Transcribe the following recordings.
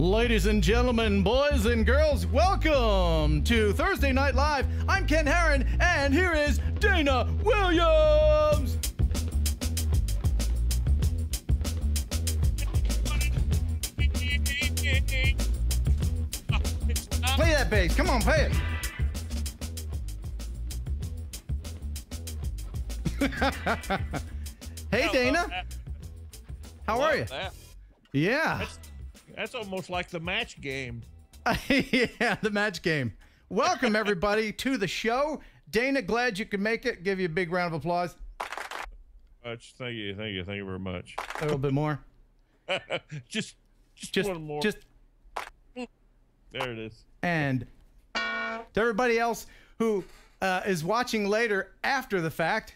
Ladies and gentlemen, boys and girls, welcome to Thursday Night Live. I'm Ken Heron, and here is Dana Williams. Play that bass. Come on, play it. Hey, Dana. How are you? Yeah. That's almost like the match game. Yeah, the match game. Welcome, everybody, to the show. Dana, glad you could make it. Give you a big round of applause. Thank you very much. A little bit more. just one more. There it is. And to everybody else who is watching later after the fact,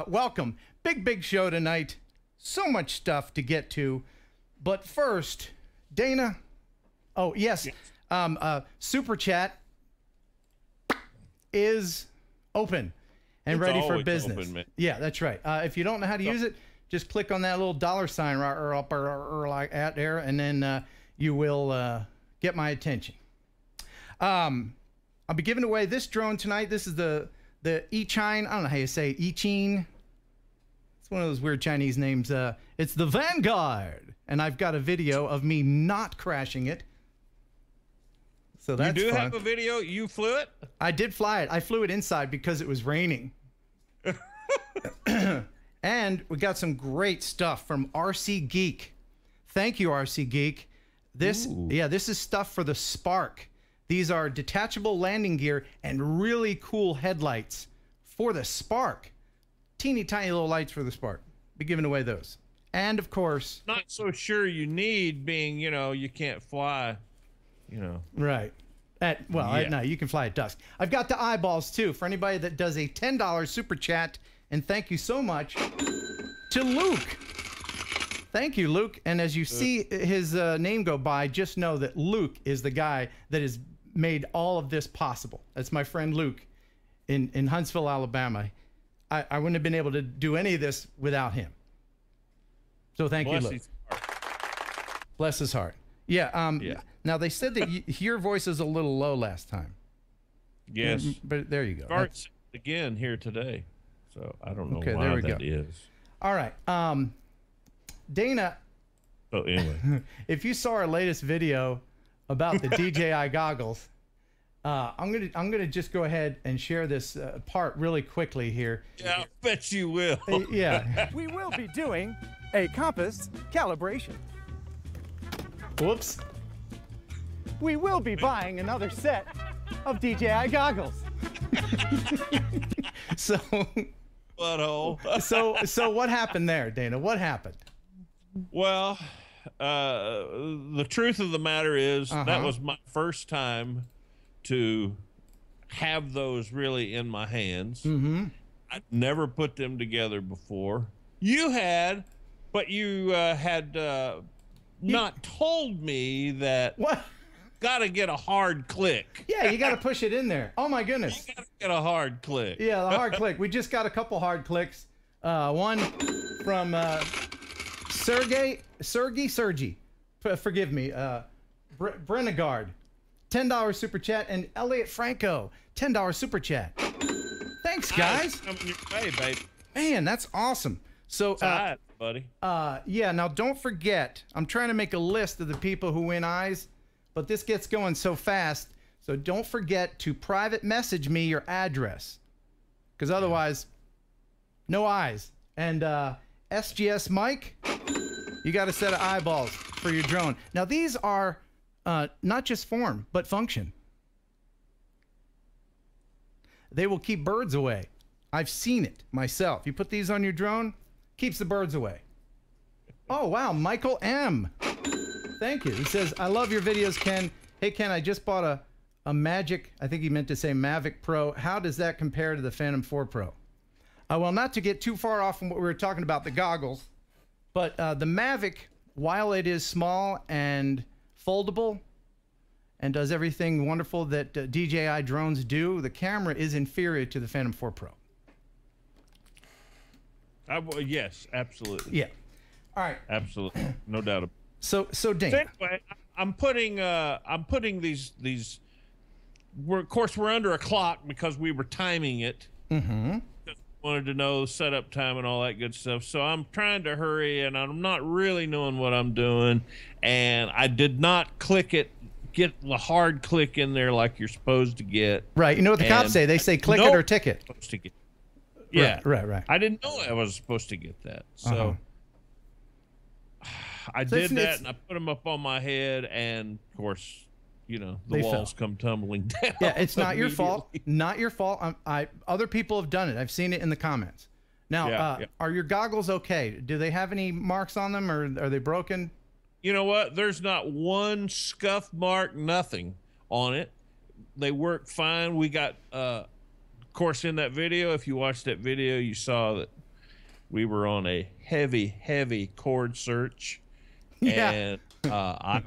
welcome. Big show tonight. So much stuff to get to. But first, Dana. Oh, yes. Super Chat is open and ready for business. Open, yeah, that's right. If you don't know how to use it, just click on that little $sign right up or like at there, and then you will get my attention. I'll be giving away this drone tonight. This is the Ichine. I don't know how you say it. Ichine. It's one of those weird Chinese names. It's the Vanguard, and I've got a video of me not crashing it. So that's You do fun. have a video? You flew it? I did fly it. I flew it inside because it was raining. And we got some great stuff from RC Geek. Thank you, RC Geek. This is stuff for the Spark. These are detachable landing gear and really cool headlights for the Spark. Teeny tiny little lights for the Spark. Be giving away those. And of course, not so sure you need, being, you can't fly, Right. At night. You can fly at dusk. I've got the eyeballs too for anybody that does a $10 super chat. And thank you so much to Luke. Thank you, Luke. And as you see his name go by, just know that Luke is the guy that has made all of this possible. That's my friend Luke in Huntsville, Alabama. I wouldn't have been able to do any of this without him. So thank you, Luke. Bless his heart. Yeah. Now, they said that your voice is a little low last time. Yes. But there you go. Starts again here today. So I don't know why that is. All right. Dana. Oh, anyway. If you saw our latest video about the DJI goggles, I'm gonna just go ahead and share this part really quickly here. Yeah, I bet you will. Yeah. We will be doing a compass calibration. Whoops. We will be buying another set of DJI goggles. So what happened there, Dana? What happened? Well, the truth of the matter is that was my first time to have those really in my hands. I'd never put them together before. You had, but you had not told me that. What? Got to get a hard click. Yeah, you got to push it in there. Oh my goodness. You got to get a hard click. Yeah, the hard click. We just got a couple hard clicks. One from Sergey. Forgive me. Brenegard, $10 super chat, and Elliot Franco, $10 super chat. Thanks, guys. Hey, babe. Man, that's awesome. So, buddy. Yeah. Now, don't forget. I'm trying to make a list of the people who win eyes. But this gets going so fast, so don't forget to private message me your address, because otherwise, no eyes. And SGS Mike, you got a set of eyeballs for your drone. Now these are not just form, but function. They will keep birds away. I've seen it myself. You put these on your drone, keeps the birds away. Oh wow, Michael M. Thank you. He says, I love your videos, Ken. Hey, Ken, I just bought a Magic, I think he meant to say Mavic Pro. How does that compare to the Phantom 4 Pro? Well, not to get too far off from what we were talking about, the goggles, but the Mavic, while it is small and foldable and does everything wonderful that DJI drones do, the camera is inferior to the Phantom 4 Pro. Yes, absolutely. Yeah. All right. Absolutely. No doubt about it. So Dana. Anyway, I'm putting these. Of course, we're under a clock because we were timing it. Mm-hmm. Wanted to know setup time and all that good stuff. So I'm trying to hurry, and I'm not really knowing what I'm doing. And I did not get the hard click in there like you're supposed to get. Right. You know what the cops say? They say click it or ticket. Supposed to get. Yeah. Right. I didn't know I was supposed to get that. So I did that, and I put them up on my head, and of course, you know, the walls come tumbling down. Yeah, it's not your fault. Not your fault. Other people have done it. I've seen it in the comments. Now, are your goggles okay? Do they have any marks on them, or are they broken? You know what? There's not one scuff mark, nothing on it. They work fine. We got, of course, in that video, if you watched that video, you saw that we were on a heavy cord search. Yeah. And I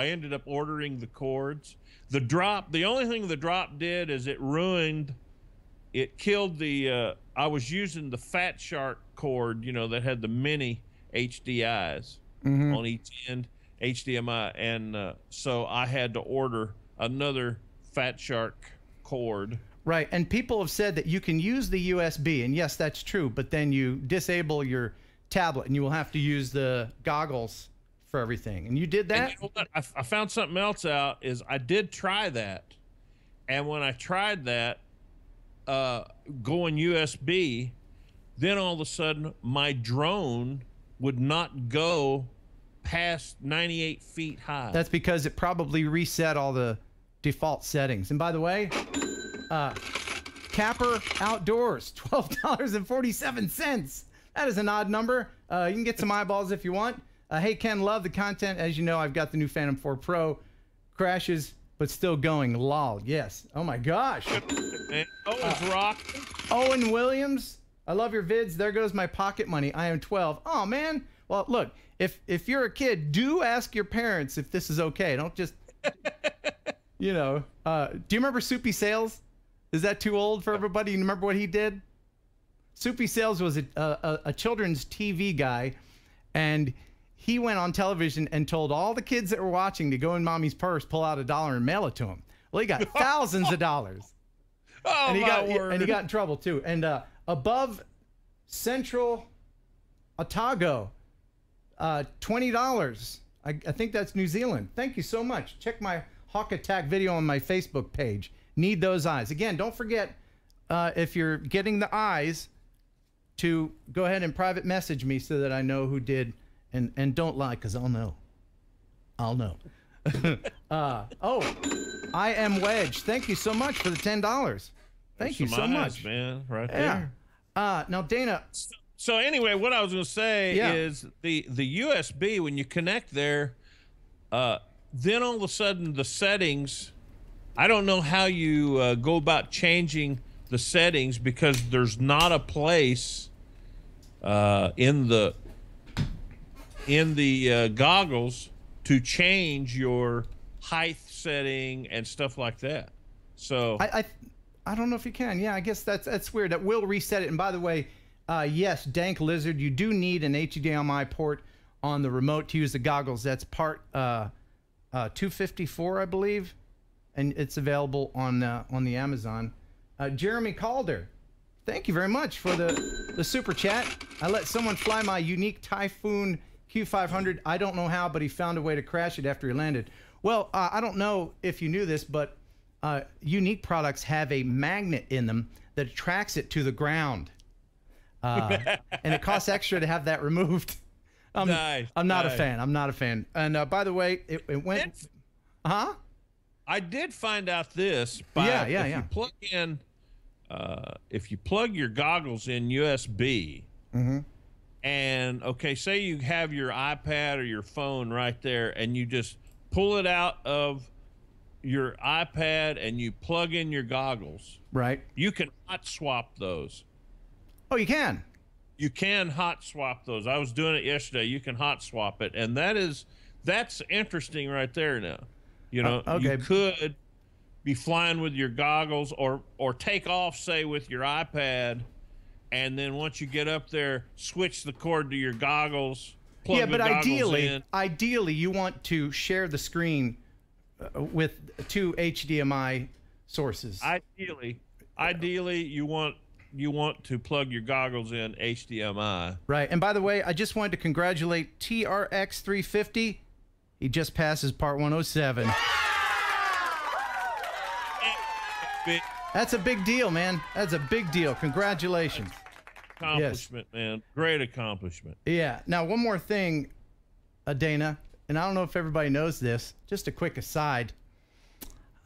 ended up ordering the cords. The only thing the drop did is it killed the, I was using the Fat Shark cord, you know, that had the mini HDIs on each end, HDMI. And so I had to order another Fat Shark cord. Right. And people have said that you can use the USB, and yes, that's true, but then you disable your tablet and you will have to use the goggles for everything. And you did that? And you know what? I found something else out. Is I did try that, and when I tried that, going USB, then all of a sudden my drone would not go past 98 feet high. That's because it probably reset all the default settings. And by the way, Capper Outdoors, $12.47. That is an odd number. You can get some eyeballs if you want. Hey, Ken, love the content. As you know, I've got the new Phantom 4 Pro. Crashes, but still going. Lol. Yes. Oh, my gosh. It's rocking. Owen Williams, I love your vids. There goes my pocket money. I am 12. Oh, man. Well, look, if you're a kid, do ask your parents if this is okay. Don't just, you know. Do you remember Soupy Sales? Is that too old for everybody? You remember what he did? Soupy Sales was a children's TV guy, and he went on television and told all the kids that were watching to go in mommy's purse, pull out $1 and mail it to him. Well, he got thousands of dollars. Oh, and he my word. And he got in trouble too. And above Central Otago, $20. I think that's New Zealand. Thank you so much. Check my Hawk Attack video on my Facebook page. Need those eyes. Again, don't forget, if you're getting the eyes, to go ahead and private message me so that I know who did, and don't lie, because I'll know. I'll know. Oh, I am Wedge. Thank you so much for the $10. Thank you so much, man. Right there. Now, Dana. So anyway, what I was going to say is the USB, when you connect there, then all of a sudden the settings, I don't know how you go about changing the settings, because there's not a place in the goggles to change your height setting and stuff like that. So I don't know if you can. Yeah, I guess that's weird. That will reset it. And by the way, yes, Dank Lizard, you do need an HDMI port on the remote to use the goggles. That's part 254, I believe, and it's available on the Amazon. Jeremy Calder, thank you very much for the super chat. I let someone fly my unique Typhoon Q500. I don't know how, but he found a way to crash it after he landed. Well, I don't know if you knew this, but unique products have a magnet in them that attracts it to the ground. And it costs extra to have that removed. Nice. I'm not a fan. I'm not a fan. And by the way, it went... Huh? I did find out this. You plug in, if you plug your goggles in USB, and okay, say you have your iPad or your phone right there, and you just pull it out of your iPad and you plug in your goggles. Right. You can hot swap those. Oh, you can. You can hot swap those. I was doing it yesterday. You can hot swap it, and that's interesting right there now. You know, okay. You could be flying with your goggles or take off, say, with your iPad, and then once you get up there, switch the cord to your goggles plug yeah, the but goggles in. ideally, you want to share the screen with 2 HDMI sources. Ideally, you want to plug your goggles in HDMI. Right. And by the way, I just wanted to congratulate TRX 350. He just passes part 107. That's a big deal, man. That's a big deal. Congratulations. Accomplishment, man. Great accomplishment. Yeah. Now, one more thing, Dana, and I don't know if everybody knows this, just a quick aside.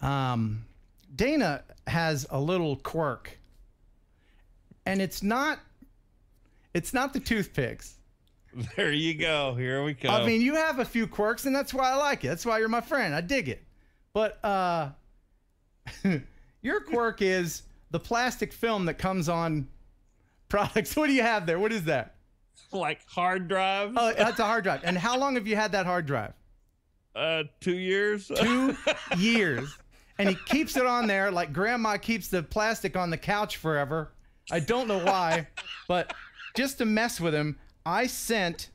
Dana has a little quirk. And it's not the toothpicks. There you go. Here we go. I mean, you have a few quirks, and that's why I like it. That's why you're my friend. I dig it. But your quirk is the plastic film that comes on products. What do you have there? What is that? Like hard drives? Oh, that's a hard drive. And how long have you had that hard drive? 2 years. 2 years. And he keeps it on there like grandma keeps the plastic on the couch forever. I don't know why, but just to mess with him, I sent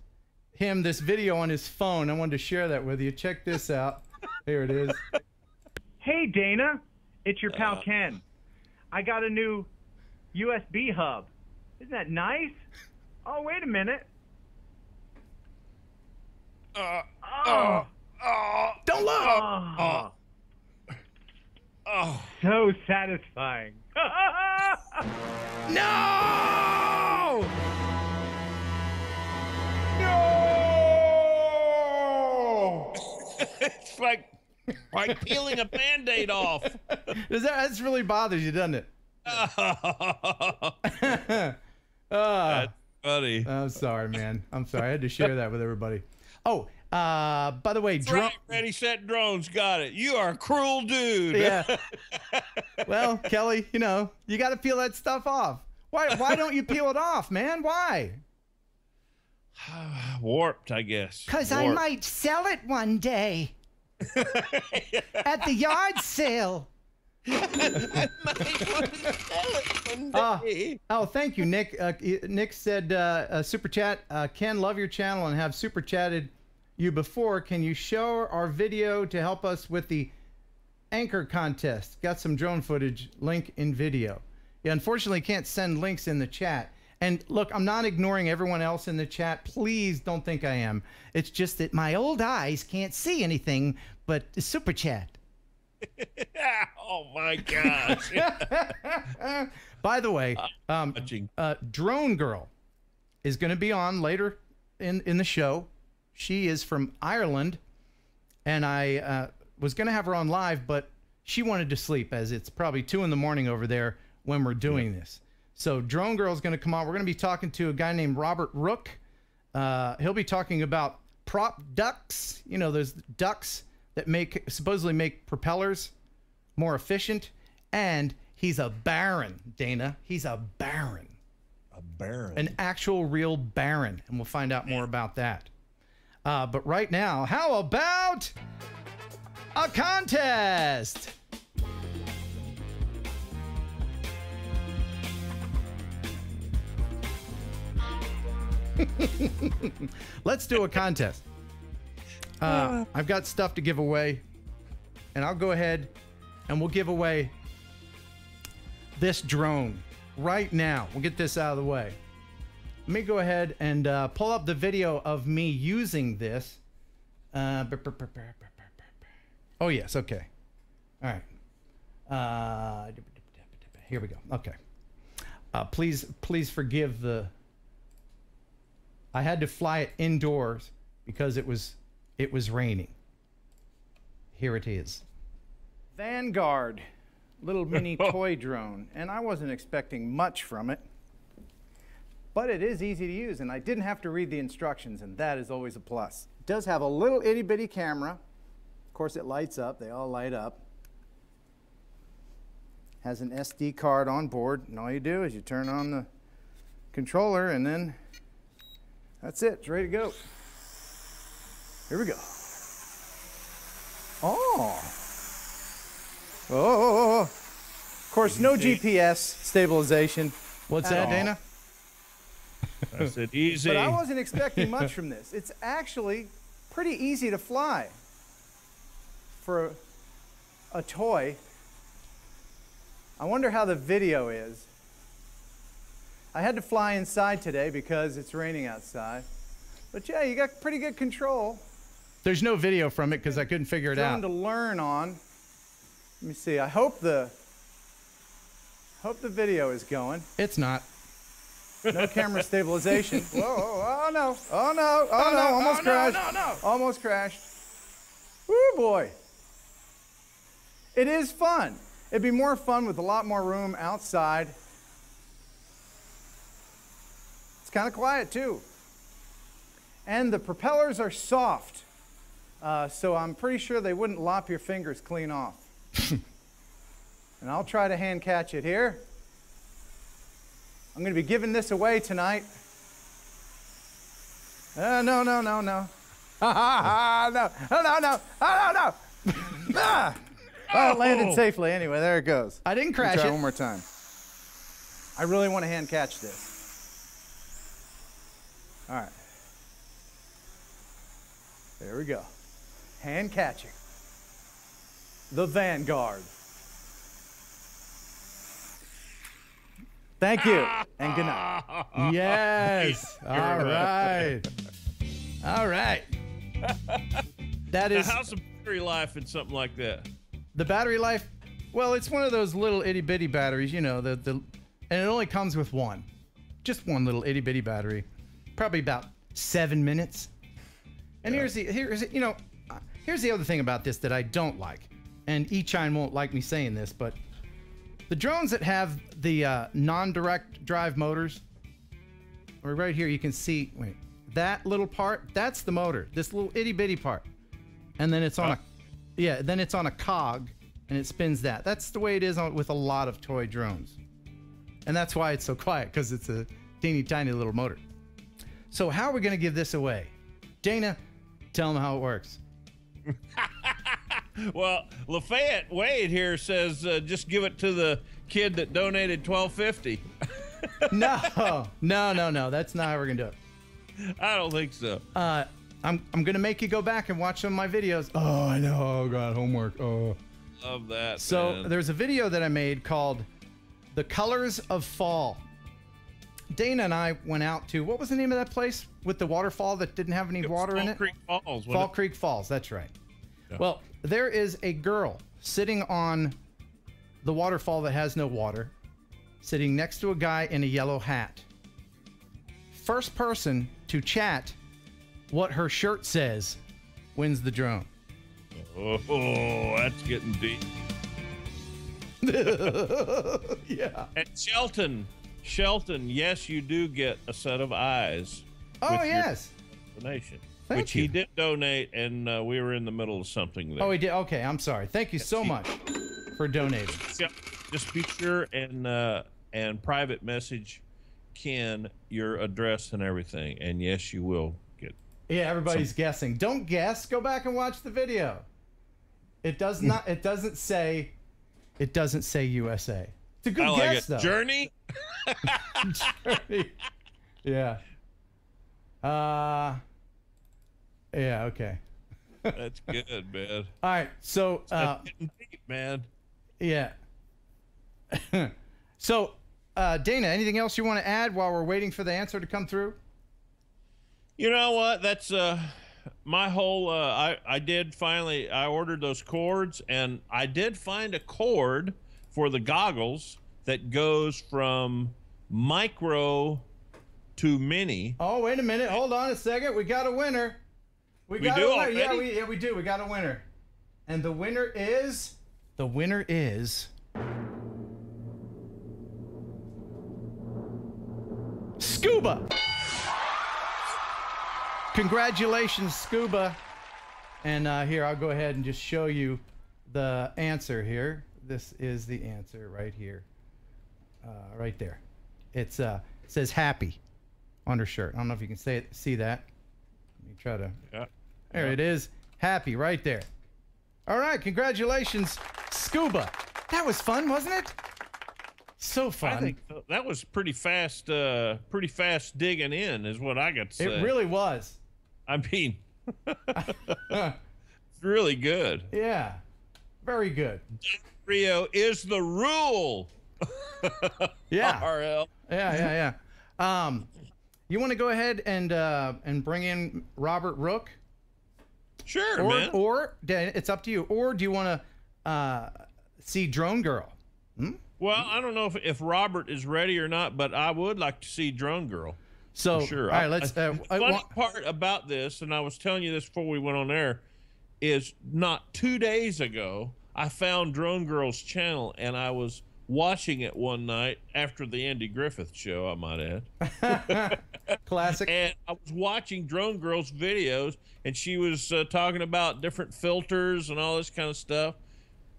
him this video on his phone. I wanted to share that with you. Check this out. Here it is. Hey, Dana. It's your pal Ken. I got a new USB hub. Isn't that nice? Oh, wait a minute. Don't look! So satisfying. No! No! It's like peeling a Band-Aid off. That's really bothers you, doesn't it? That's funny. I'm sorry, man. I'm sorry. I had to share that with everybody. Oh, by the way, Ready, set, drones. Got it. You are a cruel dude. Yeah. Well, Kelly, you know, you got to peel that stuff off. Why don't you peel it off, man? Why? Warped, I guess. Because I might sell it one day. At the yard sale. I might want to sell it one day. Oh, thank you, Nick. Nick said, super chat, Ken, love your channel and have super chatted you before. Can you show our video to help us with the anchor contest? Got some drone footage, link in video. Yeah, unfortunately can't send links in the chat. And look, I'm not ignoring everyone else in the chat. Please don't think I am. It's just that my old eyes can't see anything but super chat. Oh my gosh. By the way, Drone Girl is going to be on later in the show. She is from Ireland, and I was going to have her on live, but she wanted to sleep as it's probably 2 in the morning over there when we're doing this. So Drone Girl is going to come on. We're going to be talking to a guy named Robert Rook. He'll be talking about prop ducks. You know, those ducks that supposedly make propellers more efficient. And he's a baron, Dana. He's a baron. A baron. An actual real baron. And we'll find out more about that. But right now, how about a contest? Let's do a contest. I've got stuff to give away, and I'll go ahead and we'll give away this drone right now. We'll get this out of the way. Let me go ahead and pull up the video of me using this. Oh, yes. Okay. All right. Here we go. Okay. Please forgive the... I had to fly it indoors because it was raining. Here it is. Vanguard, little mini toy drone, and I wasn't expecting much from it, but it is easy to use, and I didn't have to read the instructions, and that is always a plus. It does have a little itty bitty camera. Of course, it lights up. They all light up. Has an SD card on board, and all you do is you turn on the controller, and then that's it. It's ready to go. Here we go. Oh. Oh. Of course, no GPS stabilization. What's that, Dana? I said, easy. But I wasn't expecting much from this. It's actually pretty easy to fly for a toy. I wonder how the video is. I had to fly inside today because it's raining outside. But yeah, you got pretty good control. There's no video from it because I couldn't figure it out. To learn on. Let me see. I hope the video is going. It's not. No camera stabilization. Whoa, oh no. Oh no. Oh no. Almost crashed. No. Almost crashed. Woo boy. It is fun. It'd be more fun with a lot more room outside. It's kind of quiet too. And the propellers are soft. So I'm pretty sure they wouldn't lop your fingers clean off. And I'll try to hand catch it here. I'm going to be giving this away tonight. No. No. Oh, it landed safely anyway. There it goes. I didn't crash it. One more time. I really want to hand catch this. All right. There we go. Hand catching. The Vanguard. Thank you, and good night. Yes. All right. All right. That is. Now, how's the battery life in something like that? The battery life? Well, it's one of those little itty bitty batteries, you know, and it only comes with one. Just one little itty bitty battery. Probably about 7 minutes. And here's the other thing about this that I don't like. And E-Chine won't like me saying this, but the drones that have the non-direct drive motors, or right here you can see, wait, that little part, that's the motor, this little itty bitty part. And then it's on then it's on a cog and it spins that. That's the way it is with a lot of toy drones. And that's why it's so quiet, because it's a teeny tiny little motor. So how are we gonna give this away? Dana, tell them how it works. Well, Lafayette Wade here says just give it to the kid that donated $12.50. No. That's not how we're gonna do it. I don't think so. I'm gonna make you go back and watch some of my videos. Oh, I know. Oh God, homework. Oh, love that. So man. There's a video that I made called "The Colors of Fall." Dana and I went out to, what was the name of that place with the waterfall that didn't have any water in it? Fall Creek Falls. Fall Creek Falls. That's right. Yeah. Well, there is a girl sitting on the waterfall that has no water, sitting next to a guy in a yellow hat. First person to chat what her shirt says wins the drone. Oh, that's getting deep. Yeah. And Shelton, yes, you do get a set of eyes. Oh, yes. Donation. Thank you. He did donate, and we were in the middle of something there. Oh, he did? Okay, I'm sorry. Thank you so much for donating. Just be sure and private message Ken your address and everything, and yes, you will get. Yeah, everybody's guessing. Don't guess. Go back and watch the video. It does not. It doesn't say. It doesn't say USA. It's a good guess, though. Journey. Journey. Yeah. Yeah. Okay. That's good, man. All right. So. Getting deep, man. Yeah. So, Dana, anything else you want to add while we're waiting for the answer to come through? You know what? That's my whole. I did finally. I ordered those cords, and I did find a cord for the goggles that goes from micro to mini. Oh, wait a minute. Hold on a second. We got a winner. We got a winner. Yeah, we do. We got a winner. And the winner is. Scuba. Congratulations, Scuba. And here, I'll go ahead and just show you the answer here. This is the answer right here. Right there. It says happy on her shirt. I don't know if you can see that. Let me try to. Yeah. There it is. Happy right there. All right. Congratulations, Scuba. That was fun, wasn't it? So fun. I think that was pretty fast digging in, is what I got to say. It really was. I mean, it's really good. Yeah, very good. Rio is the rule. Yeah. RL. Yeah. You want to go ahead and bring in Robert Rook? Sure, man. Or it's up to you. Or do you want to see Drone Girl? Well, I don't know if Robert is ready or not, but I would like to see Drone Girl. So, for sure. All right, let's. The funny part about this, and I was telling you this before we went on air, is not 2 days ago I found Drone Girl's channel, and I was watching it one night after the Andy Griffith show, I might add. Classic. And I was watching Drone Girl's videos, and she was talking about different filters and all this kind of stuff.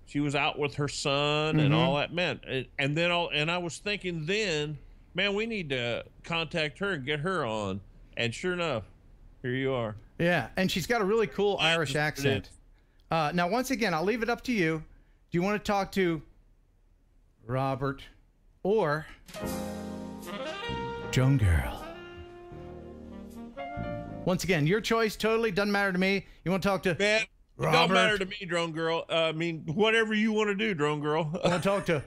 She was out with her son and all that, man. And I was thinking then, man, we need to contact her and get her on. And sure enough, here you are. Yeah, and she's got a really cool Irish accent. Now, once again, I'll leave it up to you. Do you want to talk to Robert or Drone Girl? Once again, your choice. Totally doesn't matter to me. You want to talk to Man, Robert? it don't matter to me, Drone Girl. I mean, whatever you want to do, Drone Girl. I want to talk to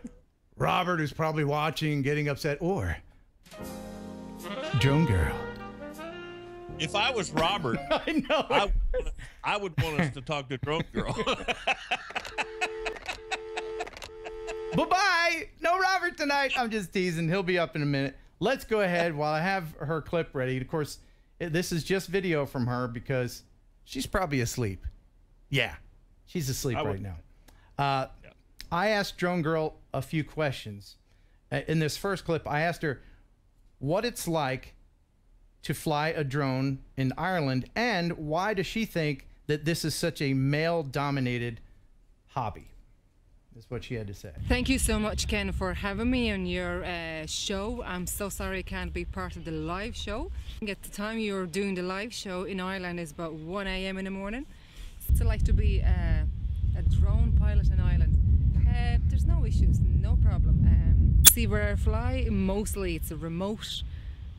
Robert, who's probably watching and getting upset, or Drone Girl. If I was Robert, I know. I would want us to talk to Drone Girl. Bye-bye. No Robert tonight. I'm just teasing. He'll be up in a minute. Let's go ahead while I have her clip ready. Of course, this is just video from her because she's probably asleep. Yeah, she's asleep right now. I asked Drone Girl a few questions. In this first clip, I asked her what it's like to fly a drone in Ireland and why does she think that this is such a male-dominated hobby. That's what she had to say. Thank you so much, Ken, for having me on your show. I'm so sorry I can't be part of the live show. At the time you're doing the live show in Ireland is about 1 a.m. in the morning. It's like to be a drone pilot in Ireland. There's no issues, no problem. See where I fly, mostly it's a remote.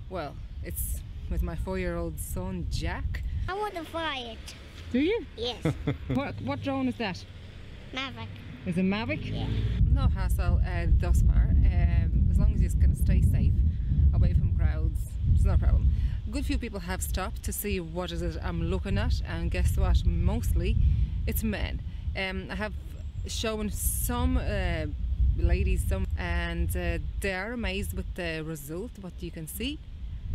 Well, it's with my 4-year-old son, Jack. I want to fly it. Do you? Yes. What drone is that? Maverick. Is it Mavic? Yeah. No hassle thus far. As long as you're going to stay safe, away from crowds, it's no problem. A good few people have stopped to see what is it I'm looking at, and guess what? Mostly, it's men. I have shown some ladies and they are amazed with the result, what you can see.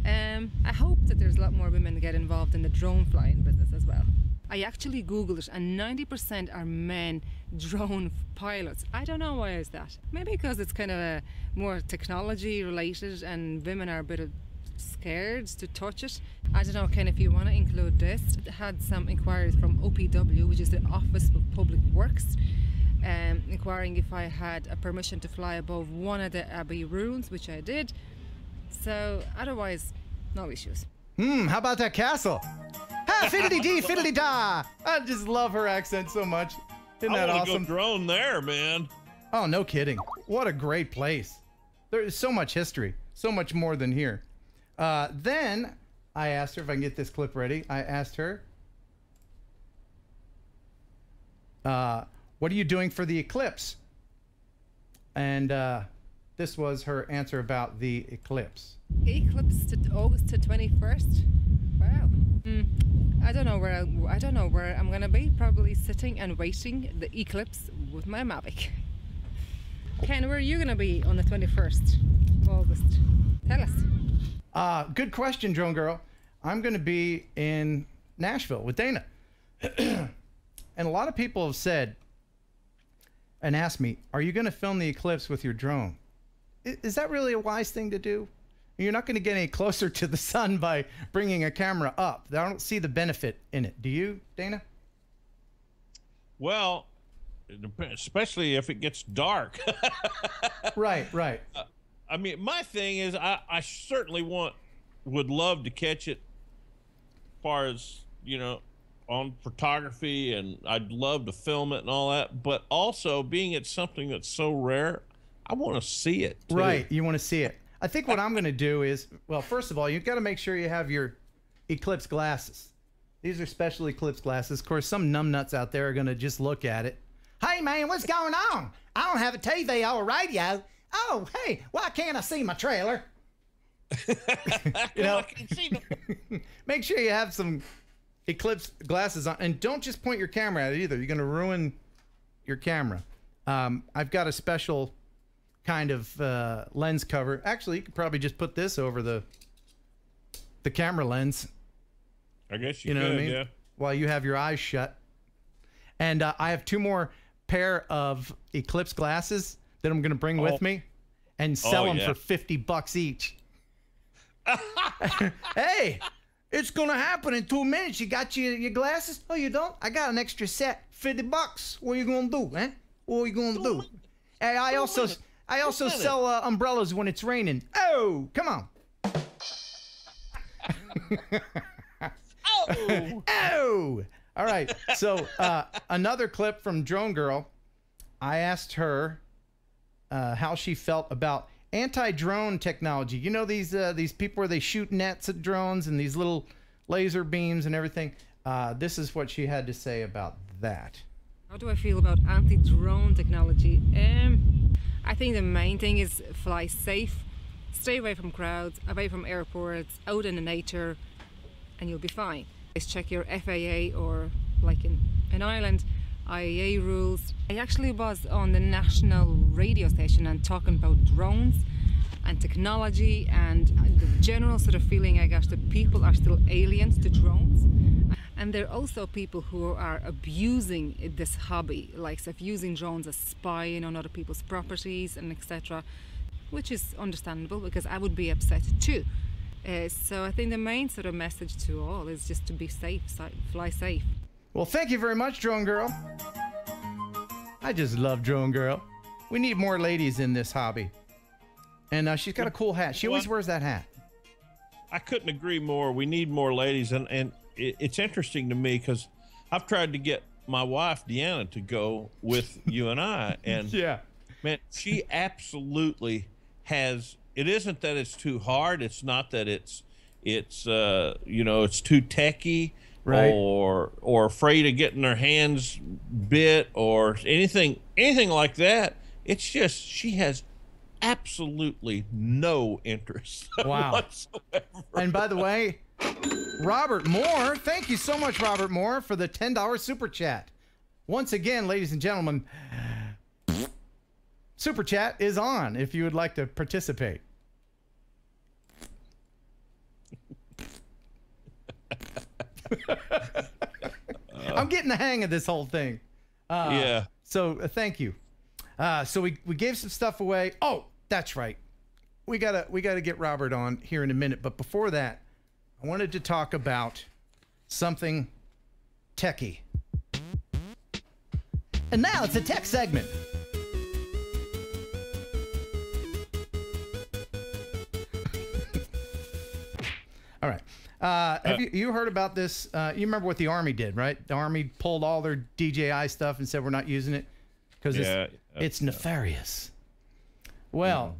I hope that there's a lot more women that get involved in the drone flying business as well. I actually googled it and 90% are men drone pilots. I don't know why is that. Maybe because it's kind of more technology related and women are a bit scared to touch it. I don't know, Ken, if you want to include this. I had some inquiries from OPW, which is the Office of Public Works, inquiring if I had a permission to fly above one of the Abbey ruins, which I did. So otherwise, no issues. How about that castle? Ha, fiddly-dee, fiddly-da. I just love her accent so much. Isn't that awesome? I want to go drone there, man. Oh, no kidding. What a great place. There's so much history. So much more than here. Then I asked her, if I can get this clip ready, I asked her, what are you doing for the eclipse? And this was her answer about the eclipse. Eclipse to August to 21st. Wow. I don't know where I'm gonna be. Probably sitting and waiting the eclipse with my Mavic. Ken, where are you gonna be on the 21st of August? Tell us. Good question, Drone Girl. I'm gonna be in Nashville with Dana. And a lot of people have said and asked me, are you gonna film the eclipse with your drone? Is that really a wise thing to do? You're not going to get any closer to the sun by bringing a camera up. I don't see the benefit in it. Do you, Dana? Well, especially if it gets dark. Right. I mean, my thing is, I certainly would love to catch it as far as, on photography, and I'd love to film it and all that. But also, being it's something that's so rare, I want to see it too. Right, you want to see it. I think what I'm going to do is, well, first of all, you've got to make sure you have your Eclipse glasses. These are special Eclipse glasses. Of course, some numbnuts out there are going to just look at it. Hey, man, what's going on? I don't have a TV or a radio. Oh, hey, why can't I see my trailer? You know, I can see them. make sure you have some Eclipse glasses on, and don't just point your camera at it either. You're going to ruin your camera. I've got a special kind of lens cover. Actually, you could probably just put this over the camera lens. I guess you know could, what I mean? yeah. While you have your eyes shut. And I have 2 more pair of Eclipse glasses that I'm going to bring with me and sell them for $50 each. Hey, it's going to happen in 2 minutes. You got your glasses? Oh, you don't? I got an extra set, $50. What are you going to do, man? What are you going to do? Hey, I also sell umbrellas when it's raining. Oh, come on. Oh! All right. So another clip from Drone Girl. I asked her how she felt about anti-drone technology. You know these people where they shoot nets at drones and these little laser beams and everything. This is what she had to say about that. How do I feel about anti-drone technology? I think the main thing is fly safe, stay away from crowds, away from airports, out in the nature, and you'll be fine. Just check your FAA or, like in Ireland, IAA rules. I actually was on the national radio station and talking about drones and technology, and the general sort of feeling I got that people are still aliens to drones. And there are also people who are abusing this hobby, like of using drones as spying on other people's properties and etc., which is understandable because I would be upset too. So I think the main sort of message to all is just to be safe, fly safe. Well, thank you very much, Drone Girl. I just love Drone Girl. We need more ladies in this hobby. And she's got a cool hat. She always wears that hat. I couldn't agree more. We need more ladies, and it's interesting to me because I've tried to get my wife Deanna to go with you and I, and yeah, man, she absolutely has. It isn't that it's too hard. It's not that it's you know, it's too techy, right, or afraid of getting her hands bit or anything like that. It's just she has absolutely no interest whatsoever. And by the way, Robert Moore, thank you so much, Robert Moore, for the $10 super chat. Once again, ladies and gentlemen, super chat is on if you would like to participate. I'm getting the hang of this whole thing. Yeah. So thank you. So we gave some stuff away. Oh, that's right. We gotta get Robert on here in a minute. But before that, I wanted to talk about something techie. And now it's a tech segment. All right. Have you heard about this? You remember what the Army did, right? The Army pulled all their DJI stuff and said we're not using it because it's nefarious. Well,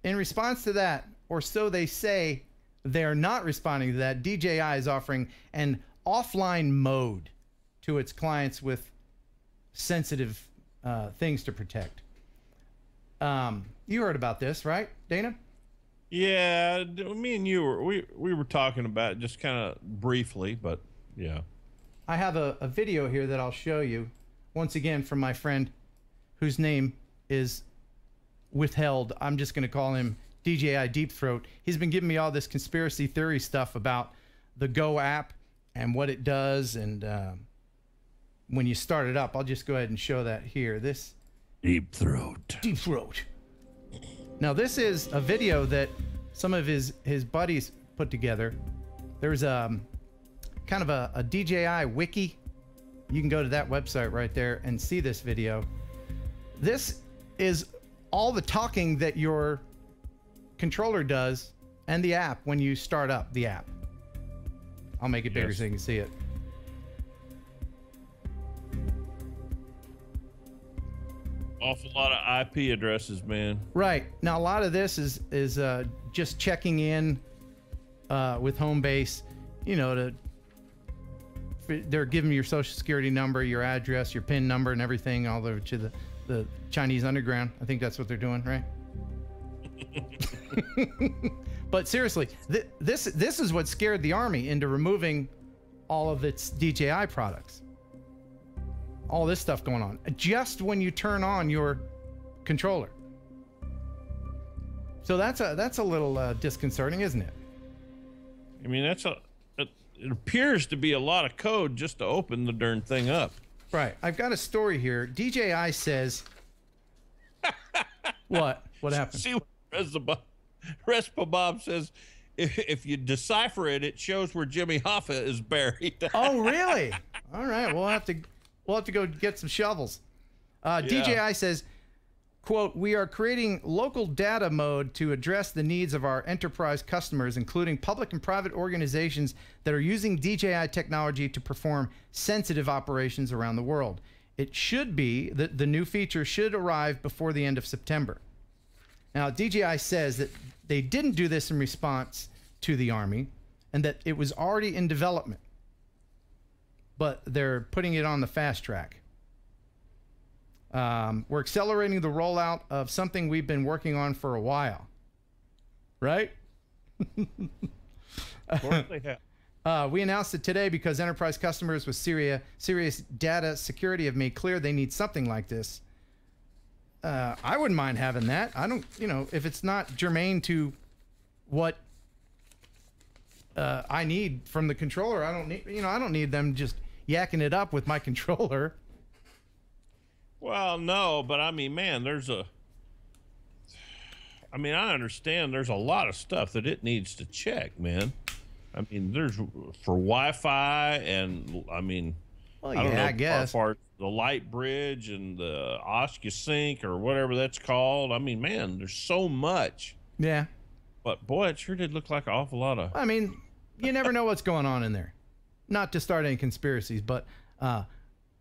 in response to that, or so they say, they're not responding to that. DJI is offering an offline mode to its clients with sensitive things to protect. You heard about this, right, Dana? Yeah, me and you we were talking about it just kind of briefly, but yeah. I have a video here that I'll show you once again from my friend whose name is withheld. I'm just going to call him DJI Deep Throat. He's been giving me all this conspiracy theory stuff about the Go app and what it does, and when you start it up, I'll just go ahead and show that here. This Deep Throat. Deep Throat. Now this is a video that some of his buddies put together. There's kind of a DJI wiki. You can go to that website right there and see this video. This is all the talking that your controller does and the app when you start up the app. I'll make it bigger so you can see it. Awful lot of IP addresses, man. Right. Now, a lot of this is just checking in with home base, you know, they're giving your social security number, your address, your PIN number, and everything all over to the Chinese underground. I think that's what they're doing, right? But seriously, this is what scared the Army into removing all of its DJI products. All this stuff going on just when you turn on your controller. So that's a little disconcerting, isn't it? I mean, it appears to be a lot of code just to open the darn thing up. Right. I've got a story here. DJI says. What happened? See what Respa Bob says. If you decipher it, it shows where Jimmy Hoffa is buried. Oh, really? All right. We'll have to go get some shovels. Yeah. DJI says, quote, "We are creating local data mode to address the needs of our enterprise customers, including public and private organizations that are using DJI technology to perform sensitive operations around the world. It should be that the new feature should arrive before the end of September." Now, DJI says that they didn't do this in response to the Army and that it was already in development, but they're putting it on the fast track. We're accelerating the rollout of something we've been working on for a while. Right? Of course they have. We announced it today because enterprise customers with serious data security have made clear they need something like this. I wouldn't mind having that. I don't, if it's not germane to what I need from the controller, I don't need them just yakking it up with my controller. Well, no, but I mean, man, I understand there's a lot of stuff that it needs to check, man. I mean, there's for Wi-Fi and Well, I don't know, I guess. the light bridge and the OscuSync or whatever that's called. I mean, man, there's so much. Yeah. But boy, it sure did look like an awful lot of. I mean, you never know what's going on in there. Not to start any conspiracies, but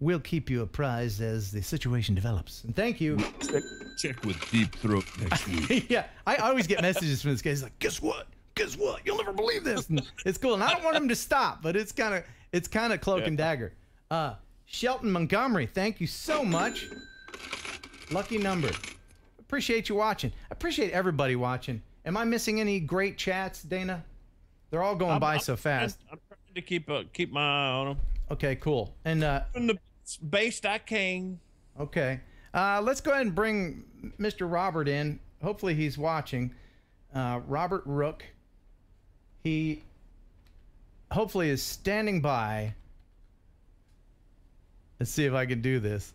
we'll keep you apprised as the situation develops. And thank you. Check with Deep Throat next week. Yeah, I always get messages from this guy. He's like, "Guess what? Guess what? You'll never believe this." And it's cool, and I don't want him to stop, but it's kind of cloak and dagger. Shelton Montgomery, thank you so much. Lucky number. Appreciate you watching. I appreciate everybody watching. Am I missing any great chats, Dana? They're all going by so fast. I'm trying to keep my eye on them. Okay, cool. And From the base I came. okay, let's go ahead and bring Mr. Robert in. Hopefully he's watching. Robert Rook. He hopefully is standing by. Let's see if I can do this.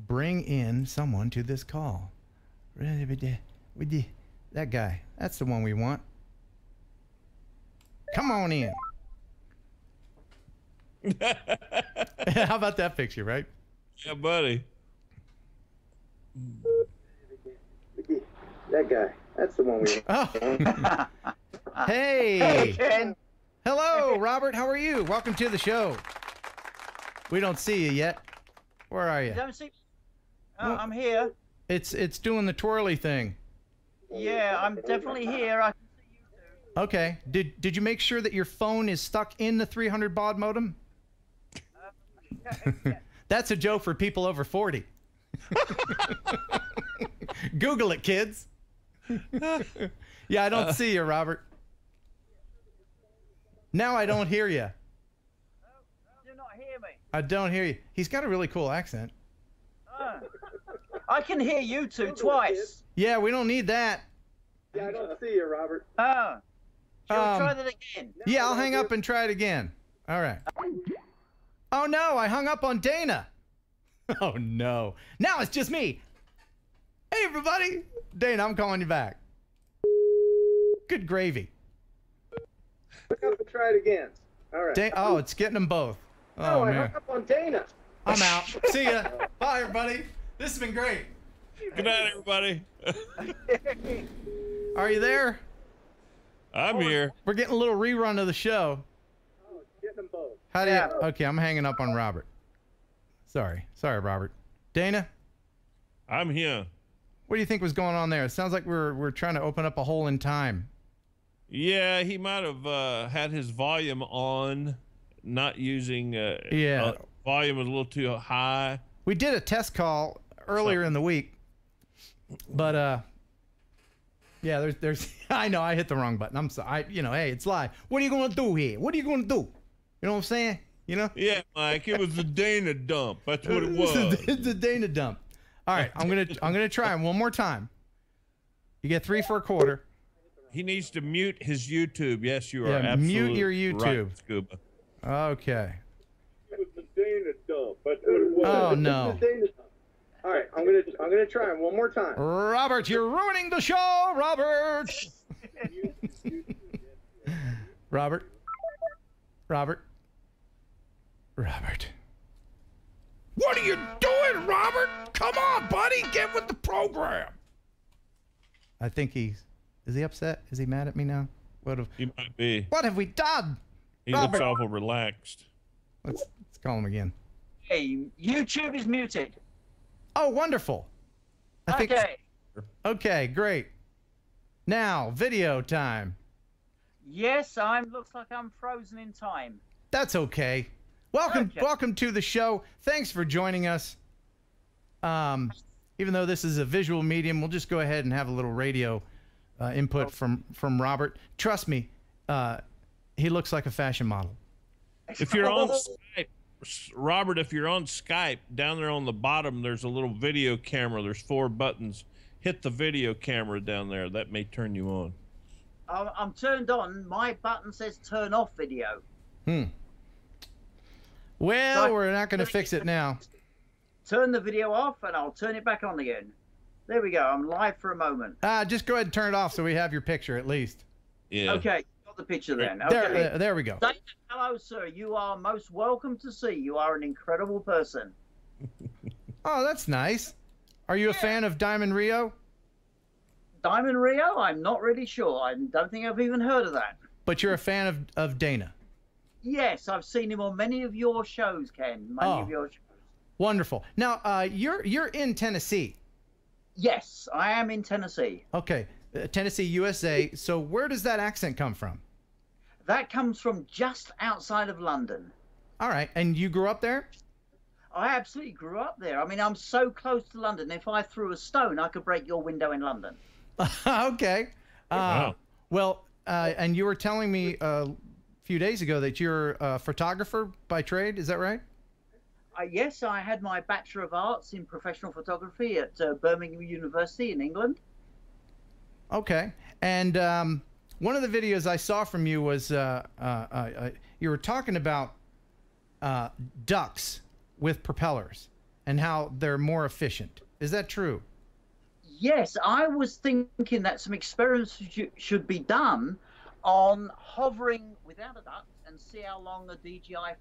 Bring in someone to this call. That guy. That's the one we want. Come on in. How about that picture, right? Yeah, buddy. That guy. That's the one we want. Oh. Hey. Ken. Hello, Robert. How are you? Welcome to the show. We don't see you yet. Where are you? Don't see. Oh, I'm here. It's doing the twirly thing. Yeah, I'm definitely here. I can see you too. Okay. Did you make sure that your phone is stuck in the 300 baud modem? Yeah. That's a joke for people over 40. Google it, kids. Yeah, I don't see you, Robert. Now I don't hear you. Do not hear me. I don't hear you. He's got a really cool accent. I can hear you two twice. Yeah, we don't need that. Yeah, I don't see you, Robert. Shall we try that again? Yeah, I'll hang up and try it again. All right. Oh, no, I hung up on Dana. Oh, no. Now it's just me. Hey, everybody. Dana, I'm calling you back. Good gravy. Hang up and try it again. All right. Oh, it's getting them both. Oh, I man. hung up on Dana. I'm out. See ya. Bye, everybody. This has been great. Good night, everybody. Are you there? I'm here. We're getting a little rerun of the show. Getting them both. How do you? Okay, I'm hanging up on Robert. Sorry, Robert. Dana? I'm here. What do you think was going on there? It sounds like we're trying to open up a hole in time. Yeah, he might have had his volume on, not using. Volume was a little too high. We did a test call earlier in the week, but yeah, there's. I know I hit the wrong button. I'm sorry. Hey, it's live. What are you gonna do here? What are you gonna do? You know what I'm saying? Yeah, Mike. It was the Dana dump. That's what it was. It's the Dana dump. All right, I'm gonna try him one more time. You get 3 for a quarter. He needs to mute his YouTube. Yes, you are absolutely mute your YouTube. Right, Scuba. Okay. It was the Dana dump. That's what it was. Oh no. All right, I'm gonna try him one more time. Robert, you're ruining the show, Robert. Robert. What are you doing, Robert? Come on, buddy, get with the program. I think is he upset? Is he mad at me now? He might be. What have we done? He looks awful relaxed. Let's call him again. Hey, YouTube is muted. Oh, wonderful. Okay, great. Now, video time. Yes, looks like I'm frozen in time. That's okay. Welcome to the show. Thanks for joining us. Even though this is a visual medium, we'll just go ahead and have a little radio input from Robert. Trust me, he looks like a fashion model. If you're on Skype, Robert, if you're on Skype, down there on the bottom, there's a little video camera. There's 4 buttons. Hit the video camera down there. That may turn you on. I'm turned on. My button says turn off video. Well, we're not going to fix it now. Turn the video off, and I'll turn it back on again. There we go. I'm live for a moment. Just go ahead and turn it off so we have your picture at least. Yeah. Okay, got the picture then. Okay. There we go. Hello, sir. You are most welcome to see. You are an incredible person. Oh, that's nice. Are you a fan of Diamond Rio? Diamond Rio? I'm not really sure. I don't think I've even heard of that. But you're a fan of Dana? Yes, I've seen him on many of your shows, Ken. Many of your shows. Wonderful. Now, you're in Tennessee. Yes, I am in Tennessee. Okay, Tennessee, USA. So where does that accent come from? That comes from just outside of London. All right, and you grew up there? I absolutely grew up there. I mean, I'm so close to London. If I threw a stone, I could break your window in London. Okay. Wow. Well, and you were telling me a few days ago that you're a photographer by trade. Is that right? Yes, I had my Bachelor of Arts in Professional Photography at Birmingham University in England. Okay. And one of the videos I saw from you was you were talking about ducks with propellers and how they're more efficient. Is that true? Yes, I was thinking that some experiments should be done on hovering without a duct and see how long a DJI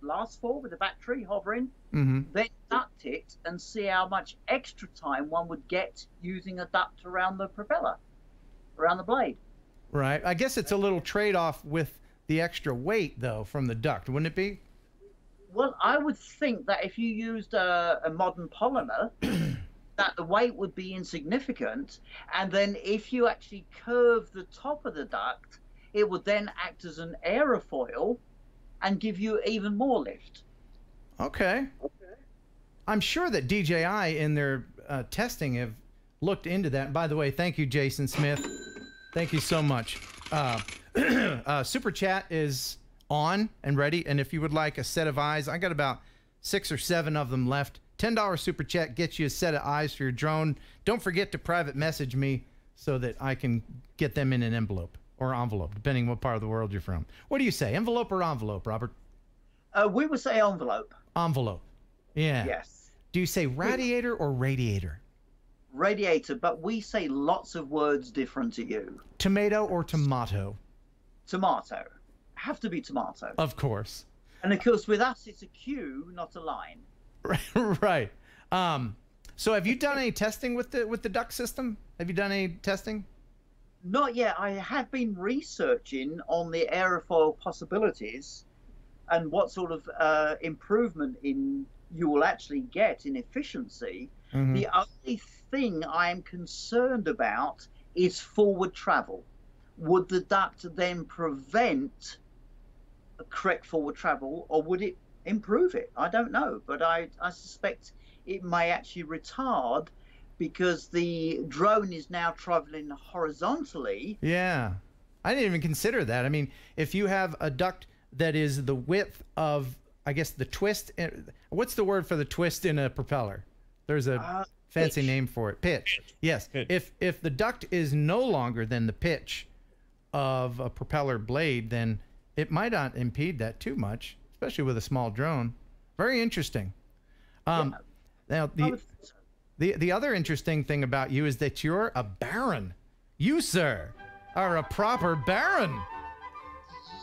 lasts for with a battery hovering. Mm-hmm. Then duct it and see how much extra time one would get using a duct around the propeller, around the blade. Right. I guess it's a little trade-off with the extra weight, though, from the duct, wouldn't it be? Well, I would think that if you used a modern polymer, that the weight would be insignificant, and then if you actually curve the top of the duct, it would then act as an aerofoil and give you even more lift. Okay. I'm sure that DJI in their testing have looked into that. And by the way, thank you, Jason Smith. Thank you so much. Super Chat is on and ready, and if you would like a set of eyes, I got about 6 or 7 of them left. $10 Super Chat gets you a set of eyes for your drone. Don't forget to private message me so that I can get them in an envelope or envelope, depending what part of the world you're from. What do you say, envelope or envelope, Robert? We would say envelope. Envelope. Yeah. Yes. Do you say radiator or radiator? Radiator, but we say lots of words different to you. Tomato or tomato? Tomato. Have to be tomato. Of course. And of course, with us, it's a Q, not a line. Right. So have you done any testing with the duct system? Have you done any testing? Not yet. I have been researching on the aerofoil possibilities and what sort of improvement in you will actually get in efficiency. The only thing I am concerned about is forward travel. Would the duct then prevent a correct forward travel, or would it improve it? I don't know, but I suspect it may actually retard, because the drone is now traveling horizontally. Yeah, I didn't even consider that. I mean, if you have a duct that is the width of, I guess, the twist. What's the word for the twist in a propeller? There's a fancy name for it. Pitch. Yes. Pitch. If the duct is no longer than the pitch of a propeller blade, then it might not impede that too much, especially with a small drone. Very interesting. Now, the other interesting thing about you is that you're a baron. You, sir, are a proper baron.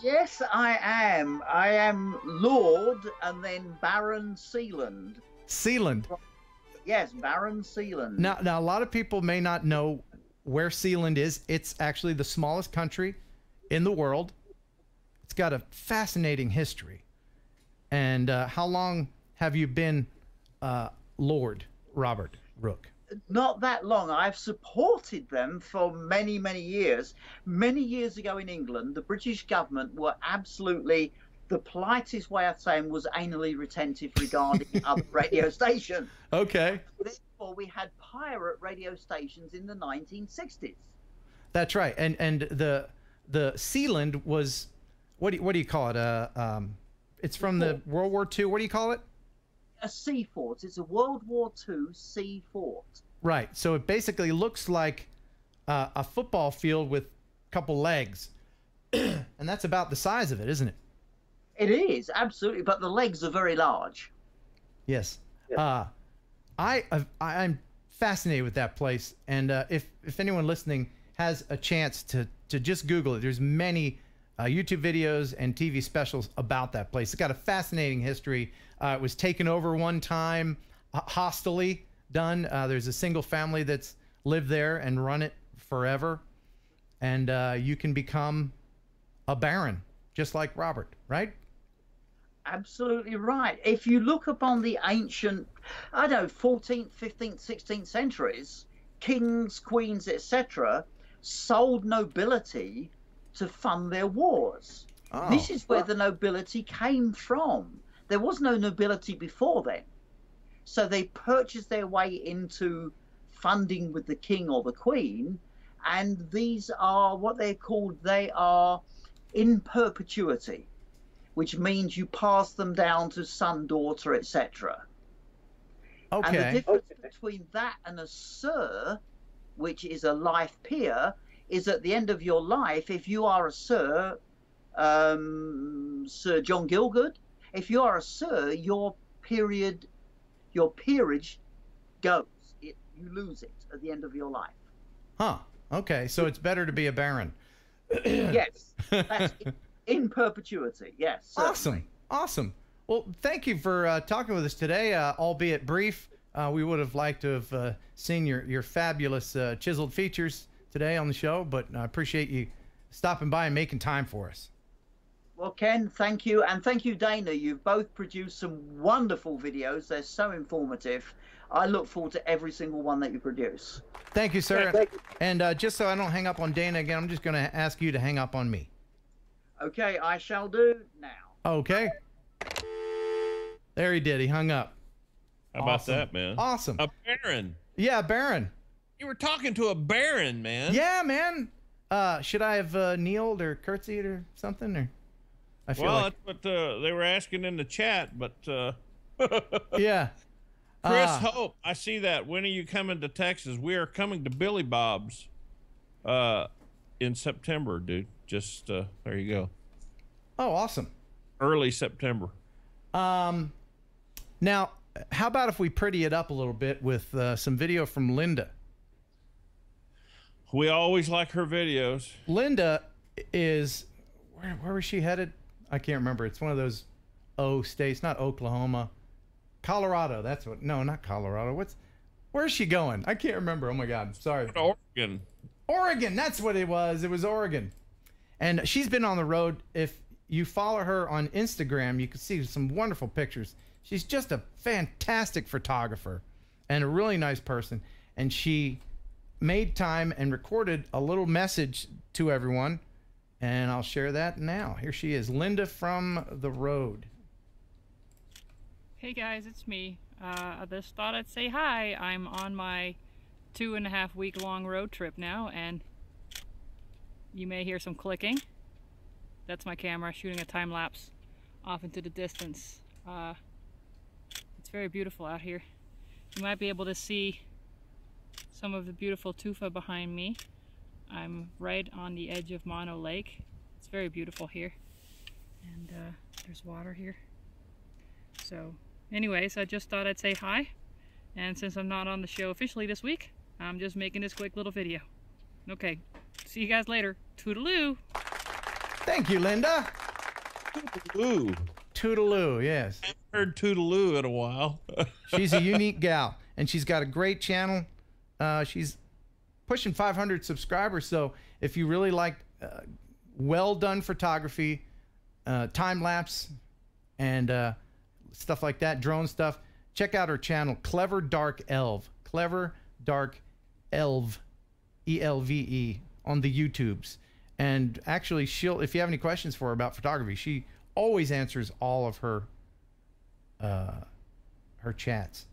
Yes, I am. I am Lord and then Baron Sealand. Sealand. Yes, Baron Sealand. Now, a lot of people may not know where Sealand is. It's actually the smallest country in the world. It's got a fascinating history. And how long have you been Lord Robert Rooke? Not that long. I've supported them for many, many years. Many years ago in England, the British government were absolutely, the politest way of saying was anally retentive regarding other radio stations. Okay. Therefore, we had pirate radio stations in the 1960s. That's right. And the Sealand was, what do you call it? It's from the World War II. What do you call it? A sea fort. It's a World War II sea fort. Right. So it basically looks like a football field with a couple legs. And that's about the size of it, isn't it? It is, absolutely. But the legs are very large. Yes. Yeah. I'm fascinated with that place. And if anyone listening has a chance to just Google it, there's many YouTube videos and TV specials about that place. It's got a fascinating history. It was taken over one time, hostily done. There's a single family that's lived there and run it forever. And you can become a baron, just like Robert, right? Absolutely right. If you look upon the ancient, I don't know, 14th, 15th, 16th centuries, kings, queens, etc., sold nobility to fund their wars. Oh, this is where the nobility came from. There was no nobility before then. So they purchased their way into funding with the king or the queen, and these are what they're called, they are in perpetuity, which means you pass them down to son, daughter, etc. Okay. And the difference between that and a sir, which is a life peer, is at the end of your life, if you are a sir, Sir John Gielgud, if you are a sir, your peerage goes. You lose it at the end of your life. Huh. Okay. So it's better to be a baron. Yes. That's in perpetuity. Yes. Certainly. Awesome. Awesome. Well, thank you for talking with us today, albeit brief. We would have liked to have seen your fabulous chiseled features today on the show, but I appreciate you stopping by and making time for us. Well, Ken, thank you. And thank you, Dana. You've both produced some wonderful videos. They're so informative. I look forward to every single one that you produce. Thank you, sir. Thank you. And just so I don't hang up on Dana again, I'm just going to ask you to hang up on me. Okay, I shall do now. Okay. There he did. He hung up. How about that, man? Awesome. A baron. Yeah, baron. You were talking to a baron, man. Yeah, man. Should I have kneeled or curtsied or something? Or I feel like... that's what they were asking in the chat, but yeah. Chris Hope, I see that. When are you coming to Texas? We are coming to Billy Bob's in September, dude. Just there you go. Oh, awesome. Early September. Now, how about if we pretty it up a little bit with some video from Linda? We always like her videos. Linda is, where was she headed? I can't remember. It's one of those states, not Oklahoma. Colorado, that's what. No, not Colorado. Where's she going? I can't remember. Oh my God, sorry. Oregon. Oregon, that's what it was. It was Oregon. And she's been on the road. If you follow her on Instagram, you can see some wonderful pictures. She's just a fantastic photographer and a really nice person. And she made time and recorded a little message to everyone. And I'll share that now. Here she is, Linda from the road. Hey guys, it's me. I just thought I'd say hi. I'm on my 2.5-week long road trip now, and you may hear some clicking. That's my camera shooting a time lapse off into the distance. It's very beautiful out here. You might be able to see some of the beautiful tufa behind me. I'm right on the edge of Mono Lake. It's very beautiful here, and there's water here. So anyways, I just thought I'd say hi, and since I'm not on the show officially this week, I'm just making this quick little video. Okay, see you guys later. Toodaloo! Thank you, Linda. Toodaloo. Toodaloo, yes. I haven't heard Toodaloo in a while. She's a unique gal, and she's got a great channel. She's pushing 500 subscribers, so if you really like well done photography, time lapse, and stuff like that, drone stuff, check out her channel, Clever Dark Elve. Clever Dark Elve, E-L-V-E, on the YouTubes. And actually, she'll, if you have any questions for her about photography, she always answers all of her chats.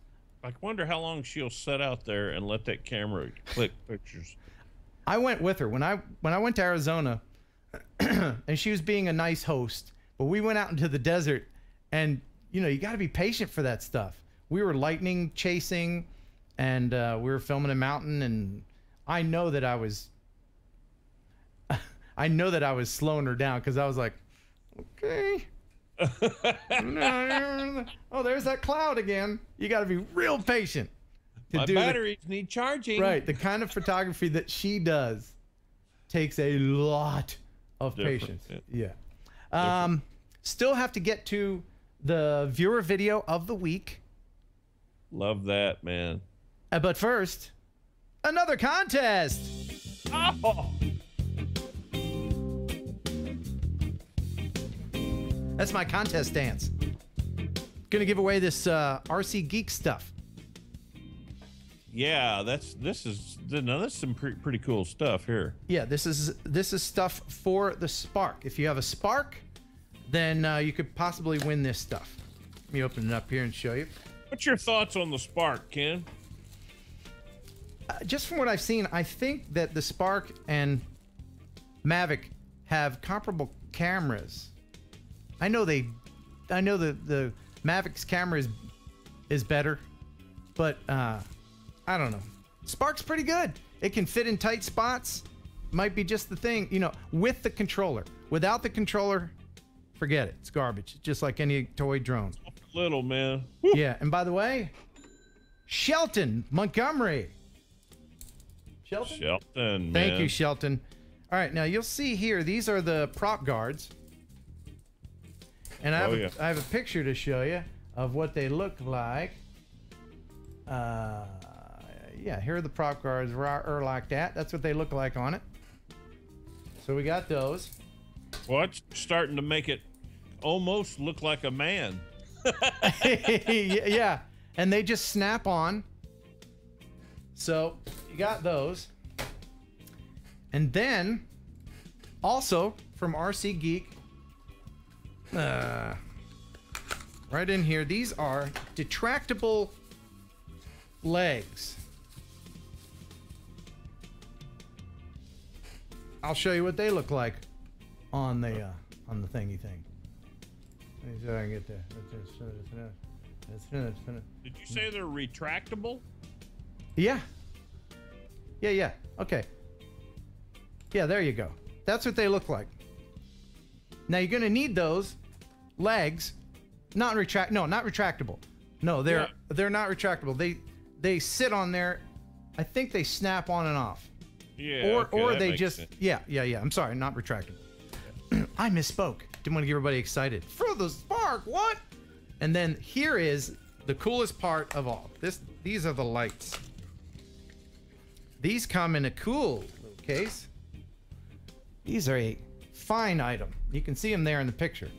I wonder how long she'll sit out there and let that camera click pictures. I went with her when I went to Arizona, and she was being a nice host, but we went out into the desert, and you know, you got to be patient for that stuff. We were lightning chasing, and we were filming a mountain, and I know that I was slowing her down, because I was like, okay. Oh, there's that cloud again. You got to be real patient. My batteries need charging. Right. The kind of photography that she does takes a lot of patience. Yeah. Still have to get to the viewer video of the week. Love that, man. But first, another contest. Oh. That's my contest dance. Gonna give away this RC Geek stuff. Yeah, this is some pretty cool stuff here. Yeah, this is stuff for the Spark. If you have a Spark, then you could possibly win this stuff. Let me open it up here and show you. What's your thoughts on the Spark, Ken? Just from what I've seen, I think that the Spark and Mavic have comparable cameras. I know the Mavic's camera is better, but I don't know. Spark's pretty good. It can fit in tight spots. Might be just the thing, you know, with the controller. Without the controller, forget it. It's garbage. Just like any toy drone. Little, man. Woo. Yeah, and by the way, Shelton Montgomery. Shelton, man. Thank you, Shelton. All right, now you'll see here, these are the prop guards. And I have a picture to show you of what they look like. Yeah, here are the prop guards like that. That's what they look like on it. So we got those. Well, it's starting to make it almost look like a man. Yeah, and they just snap on. So you got those. And then also from RC Geek, right in here, these are detractable legs. I'll show you what they look like on the thingy thing. Let me see if I can get there. Did you say they're retractable? Yeah. Yeah. Okay. Yeah, there you go. That's what they look like. Now you're gonna need those legs, not retractable. No, they're not retractable. They sit on there. I think they snap on and off. Yeah. Or they just sense. Yeah. I'm sorry, not retractable. Yeah. I misspoke. Didn't want to get everybody excited. For the Spark, what? And then here is the coolest part of all. These are the lights. These come in a cool little case. These are a fine item. You can see them there in the picture.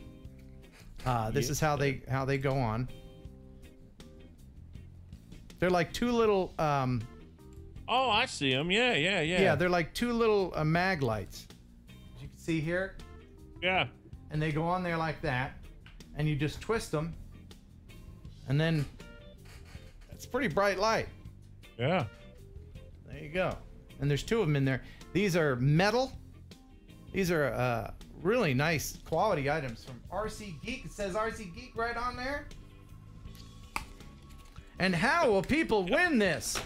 This is how they go on. They're like two little. Oh, I see them. Yeah. Yeah, they're like two little mag lights. As you can see here. Yeah. And they go on there like that, and you just twist them, and then it's pretty bright light. Yeah. There you go. And there's two of them in there. These are metal. These are really nice quality items from RC Geek. It says RC Geek right on there. And how will people win this?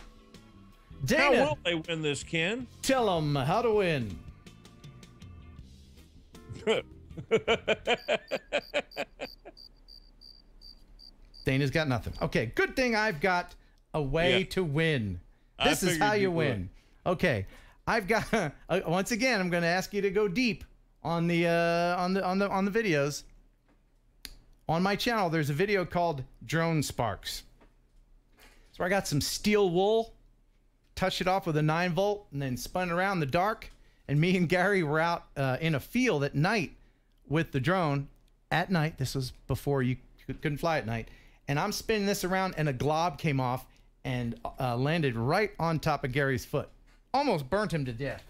Dana, how will they win this, Ken? Tell them how to win. Dana's got nothing. Okay, good thing I've got a way to win. This is how you win. Okay, I've got once again. I'm going to ask you to go deep on the videos. On my channel, there's a video called Drone Sparks. So I got some steel wool, touched it off with a 9-volt, and then spun around in the dark. And me and Gary were out in a field at night with the drone. At night, this was before you couldn't fly at night. And I'm spinning this around, and a glob came off and landed right on top of Gary's foot. Almost burnt him to death.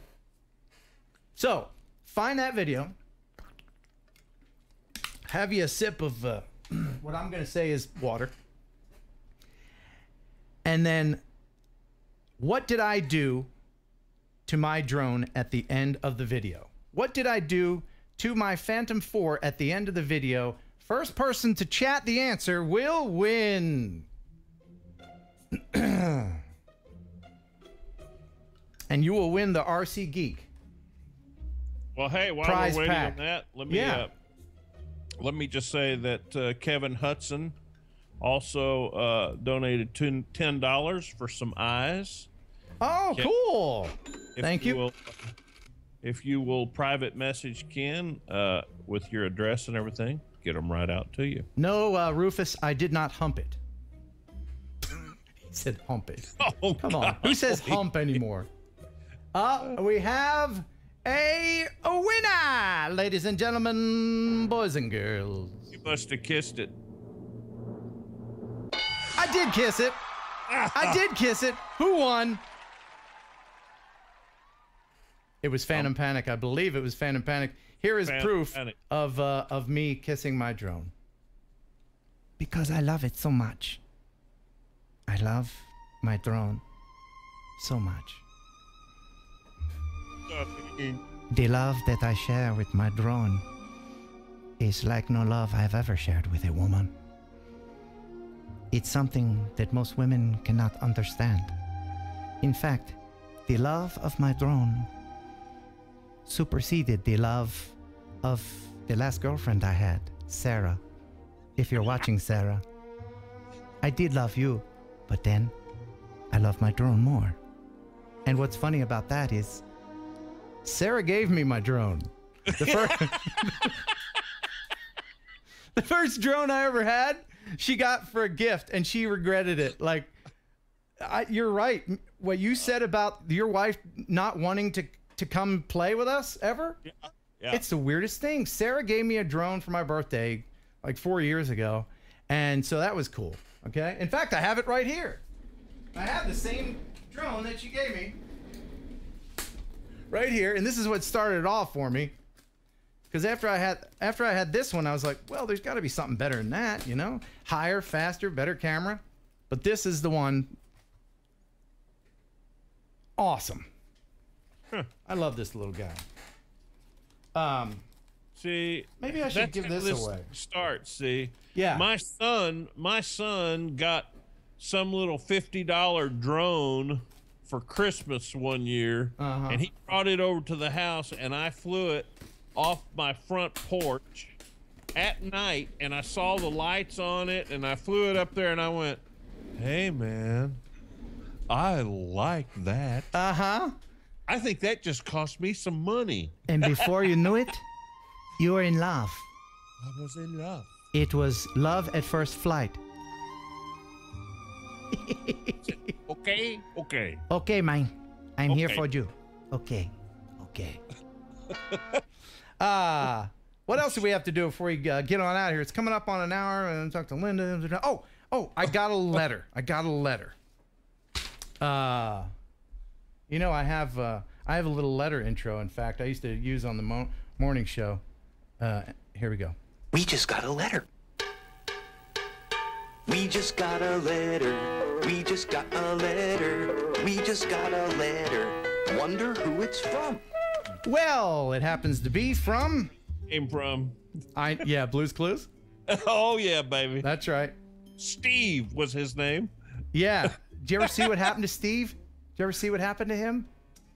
So, find that video. Have you a sip of what I'm going to say is water. And then, what did I do to my drone at the end of the video? What did I do to my Phantom 4 at the end of the video? First person to chat the answer will win. And you will win the RC Geek. Well, hey, while prize we're waiting pack. on that, let me just say that Kevin Hudson also donated $10 for some eyes. Oh, cool. Thank you. If you will private message Ken with your address and everything, get them right out to you. No, Rufus, I did not hump it. He said hump it. Oh, come on. Who says hump anymore? We have a winner, ladies and gentlemen, boys and girls. You must have kissed it. I did kiss it. I did kiss it. Who won? It was Phantom Panic. I believe it was Phantom Panic. Here is proof of me kissing my drone. Because I love it so much. I love my drone so much. The love that I share with my drone is like no love I've ever shared with a woman. It's something that most women cannot understand. In fact, the love of my drone superseded the love of the last girlfriend I had, Sarah. If you're watching, Sarah, I did love you, but then I love my drone more. And what's funny about that is Sarah gave me my drone. The first drone I ever had, she got for a gift, and she regretted it. Like, you're right. What you said about your wife not wanting to come play with us ever? Yeah. It's the weirdest thing. Sarah gave me a drone for my birthday like 4 years ago, and so that was cool. Okay? In fact, I have it right here. I have the same drone that she gave me right here, and this is what started it off for me. Because after I had this one, I was like, well, there's got to be something better than that, you know? Higher, faster, better camera. But this is the one. Awesome. Huh. I love this little guy. See, maybe I should give this away. See, yeah. My son got some little $50 drone for Christmas one year, and he brought it over to the house, and I flew it off my front porch at night, and I saw the lights on it, and I flew it up there, and I went, hey man, I like that. I think that just cost me some money. And before you knew it, you were in love. I was in love. It was love at first flight. Okay. Okay, man. I'm here for you. Okay. What else do we have to do before we get on out of here? It's coming up on an hour, and talk to Linda. Oh, I got a letter. You know, I have a little letter intro. In fact, I used to use on the morning show. Here we go. We just got a letter. We just got a letter. We just got a letter. We just got a letter. Wonder who it's from. Well, it happens to be from... Came from... Yeah, Blue's Clues. Oh, yeah, baby. That's right. Steve was his name. Yeah. Did you ever see what happened to Steve? Did you ever see what happened to him?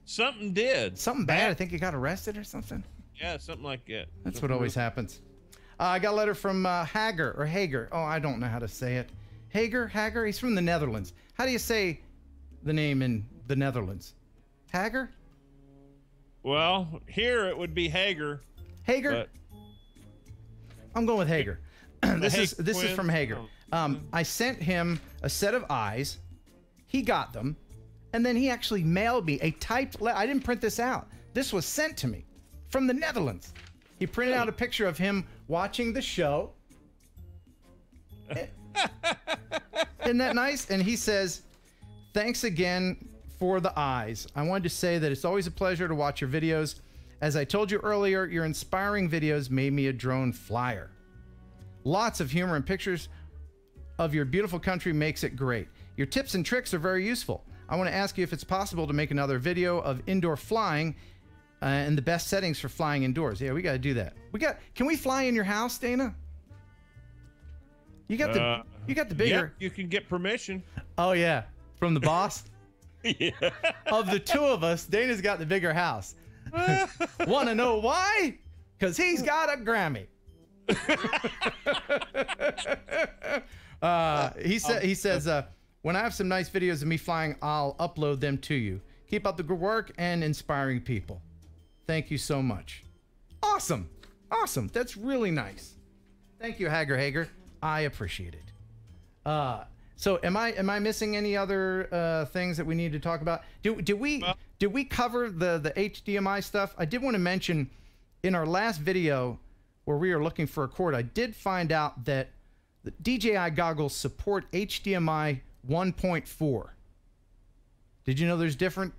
Something did. Something bad. I think he got arrested or something. Yeah, something like that. That's what always happens. I got a letter from Hager. Oh, I don't know how to say it. Hager? He's from the Netherlands. How do you say the name in the Netherlands? Hager? Well, here it would be Hager. Hager? I'm going with Hager. This is from Hager. I sent him a set of eyes. He got them. And then he actually mailed me a typed letter. I didn't print this out. This was sent to me from the Netherlands. He printed out a picture of him watching the show. Isn't that nice? And he says, thanks again for the eyes. I wanted to say that it's always a pleasure to watch your videos. As I told you earlier, your inspiring videos made me a drone flyer. Lots of humor and pictures of your beautiful country makes it great. Your tips and tricks are very useful. I want to ask you if it's possible to make another video of indoor flying and the best settings for flying indoors. Yeah, we got to do that. Can we fly in your house, Dana? You got the bigger. Yep, you can get permission. Oh yeah, from the boss. Yeah. Of the two of us, Dana's got the bigger house. Want to know why? Because he's got a Grammy. He says, when I have some nice videos of me flying, I'll upload them to you. Keep up the good work and inspiring people. Thank you so much. Awesome. That's really nice. Thank you, Hager. I appreciate it. So am I missing any other things that we need to talk about? Did we cover the HDMI stuff? I did want to mention in our last video where we were looking for a cord, I did find out that the DJI goggles support HDMI 1.4. Did you know there's different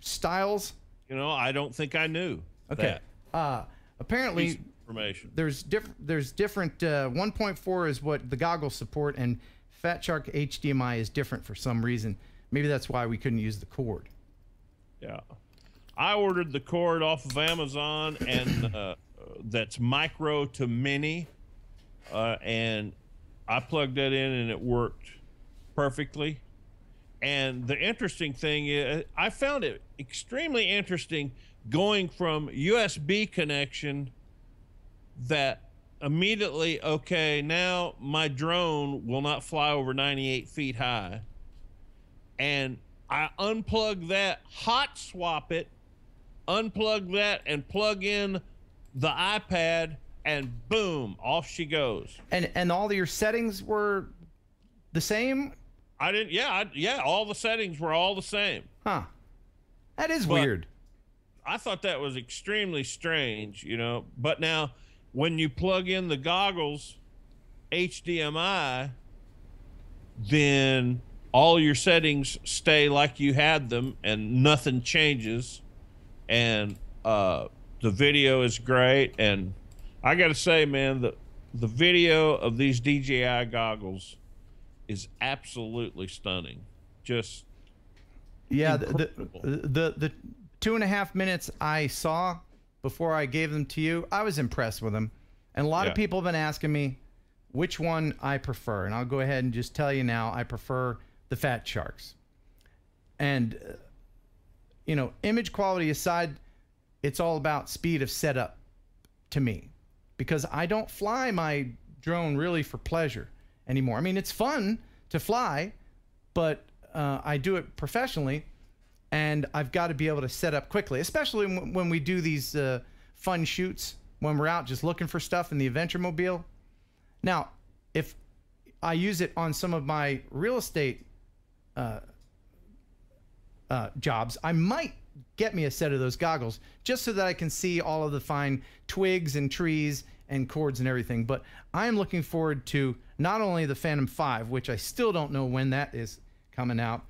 styles? You know, I don't think I knew. Okay. Apparently, information. There's different. 1.4 is what the goggles support, and Fat Shark HDMI is different for some reason. Maybe that's why we couldn't use the cord. Yeah, I ordered the cord off of Amazon, and that's micro to mini, and I plugged that in, and it worked perfectly. And the interesting thing is, I found it extremely interesting going from USB connection that immediately, okay, now my drone will not fly over 98 feet high. And I unplug that, hot swap it, unplug that, and plug in the iPad, and boom, off she goes. And all of your settings were the same? Yeah, all the settings were all the same. Huh. That is weird. I thought that was extremely strange, you know. But now, when you plug in the goggles HDMI, then all your settings stay like you had them and nothing changes. And the video is great. And I got to say, man, the video of these DJI goggles is absolutely stunning. Just yeah, the 2.5 minutes I saw before I gave them to you, I was impressed with them. And a lot of people have been asking me which one I prefer, and I'll go ahead and just tell you now, I prefer the Fat Sharks. And you know, image quality aside, it's all about speed of setup to me, because I don't fly my drone really for pleasure anymore. I mean, it's fun to fly, but I do it professionally, and I've got to be able to set up quickly, especially when we do these fun shoots, when we're out just looking for stuff in the adventure mobile. Now, if I use it on some of my real estate jobs, I might get me a set of those goggles just so that I can see all of the fine twigs and trees and cords and everything. But I'm looking forward to not only the Phantom 5, which I still don't know when that is coming out,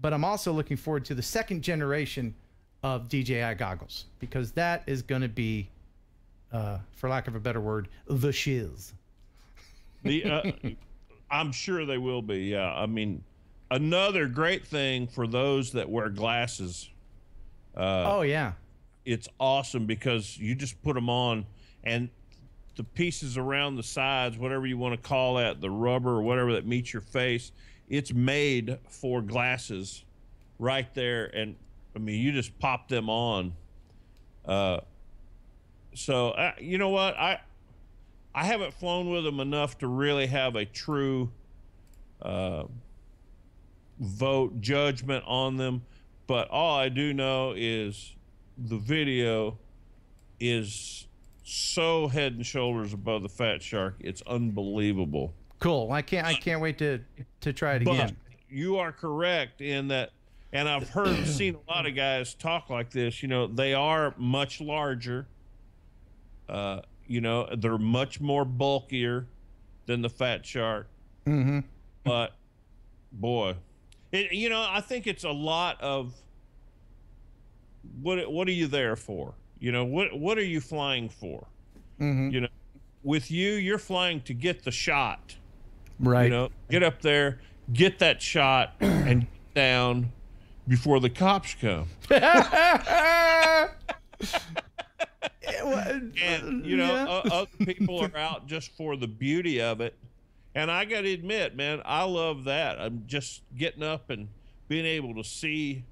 but I'm also looking forward to the second generation of DJI goggles, because that is going to be, for lack of a better word, the shiz. I'm sure they will be. Yeah. I mean, another great thing for those that wear glasses. Oh yeah. It's awesome because you just put them on, and the pieces around the sides, whatever you want to call that, the rubber or whatever that meets your face, it's made for glasses right there. And I mean, you just pop them on. So you know what? I haven't flown with them enough to really have a true judgment on them. But all I do know is the video is so head and shoulders above the Fat Shark. It's unbelievable. Cool. I can't wait to try it again. You are correct in that, and I've seen a lot of guys talk like this. You know, they are much larger. You know, they're much more bulkier than the Fat Shark. Mm-hmm. But boy, you know, I think it's a lot of what are you there for? You know, what are you flying for? Mm-hmm. You know, with you're flying to get the shot. Right. You know, get up there, get that shot, and get down before the cops come. And you know, other people are out just for the beauty of it. And I got to admit, man, I love that. I'm just getting up and being able to see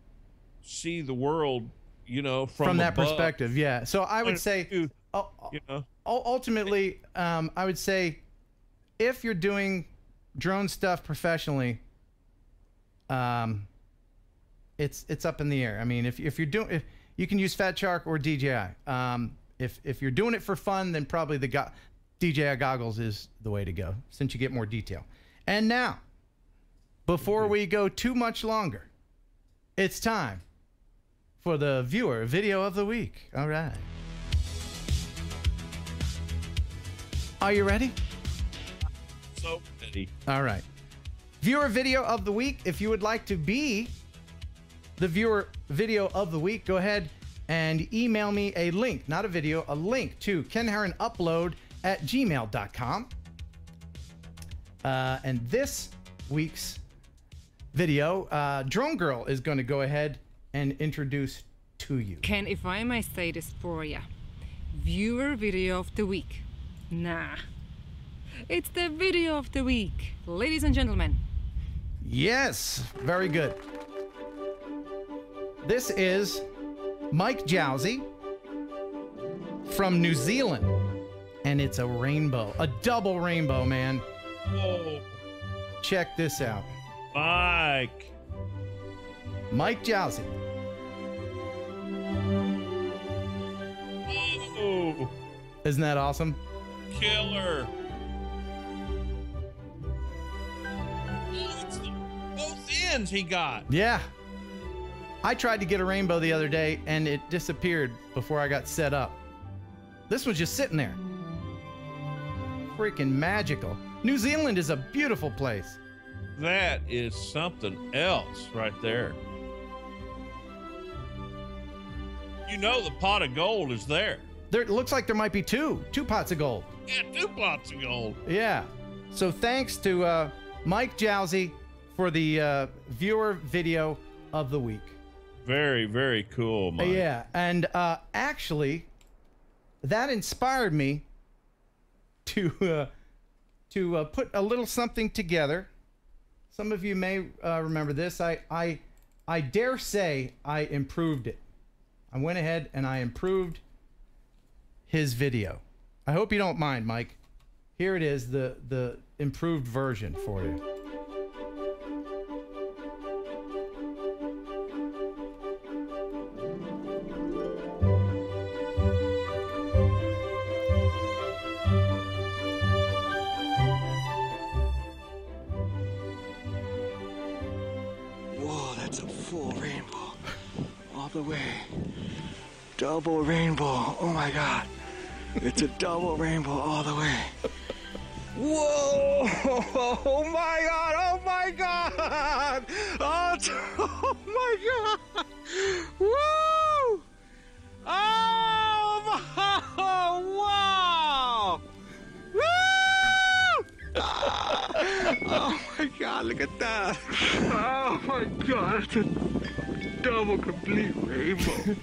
the world, you know, from that above. perspective. Yeah. So I would say, you know, ultimately, I would say, if you're doing drone stuff professionally, it's up in the air. I mean, if you're you can use Fat Shark or DJI. If you're doing it for fun, then probably the DJI goggles is the way to go, since you get more detail. And now, before we go too much longer, it's time for the viewer video of the week. All right. Are you ready? So ready. All right. Viewer video of the week. If you would like to be the viewer video of the week, go ahead and email me a link, not a video, a link to kenheronupload@gmail.com. And this week's video, Drone Girl is going to go ahead and introduce to you. Ken, if I may say this for you, viewer video of the week. Nah, it's the video of the week, ladies and gentlemen. Yes, very good. This is Mike Jowsey from New Zealand, and it's a rainbow, a double rainbow, man. Whoa. Check this out. Mike Jowsey. Oh. Isn't that awesome? Killer. Both ends he got. Yeah. I tried to get a rainbow the other day, and it disappeared before I got set up. This one's just sitting there. Freaking magical. New Zealand is a beautiful place. That is something else right there. You know the pot of gold is there. It looks like there might be two pots of gold. Yeah, 2 pots of gold. Yeah. So thanks to Mike Jowsey for the viewer video of the week. Very, very cool, Mike. Yeah, and actually, that inspired me to put a little something together. Some of you may remember this. I dare say I improved it. I went ahead and I improved his video. I hope you don't mind, Mike. Here it is, the improved version for you. Whoa, that's a full rainbow. All the way. Double rainbow. Oh my God. It's a double rainbow all the way. Whoa! Oh my God! Oh my God! Oh my God! Woo! Oh my! Wow! Woo! Oh my God! Look at that! Oh my God! It's a double complete rainbow.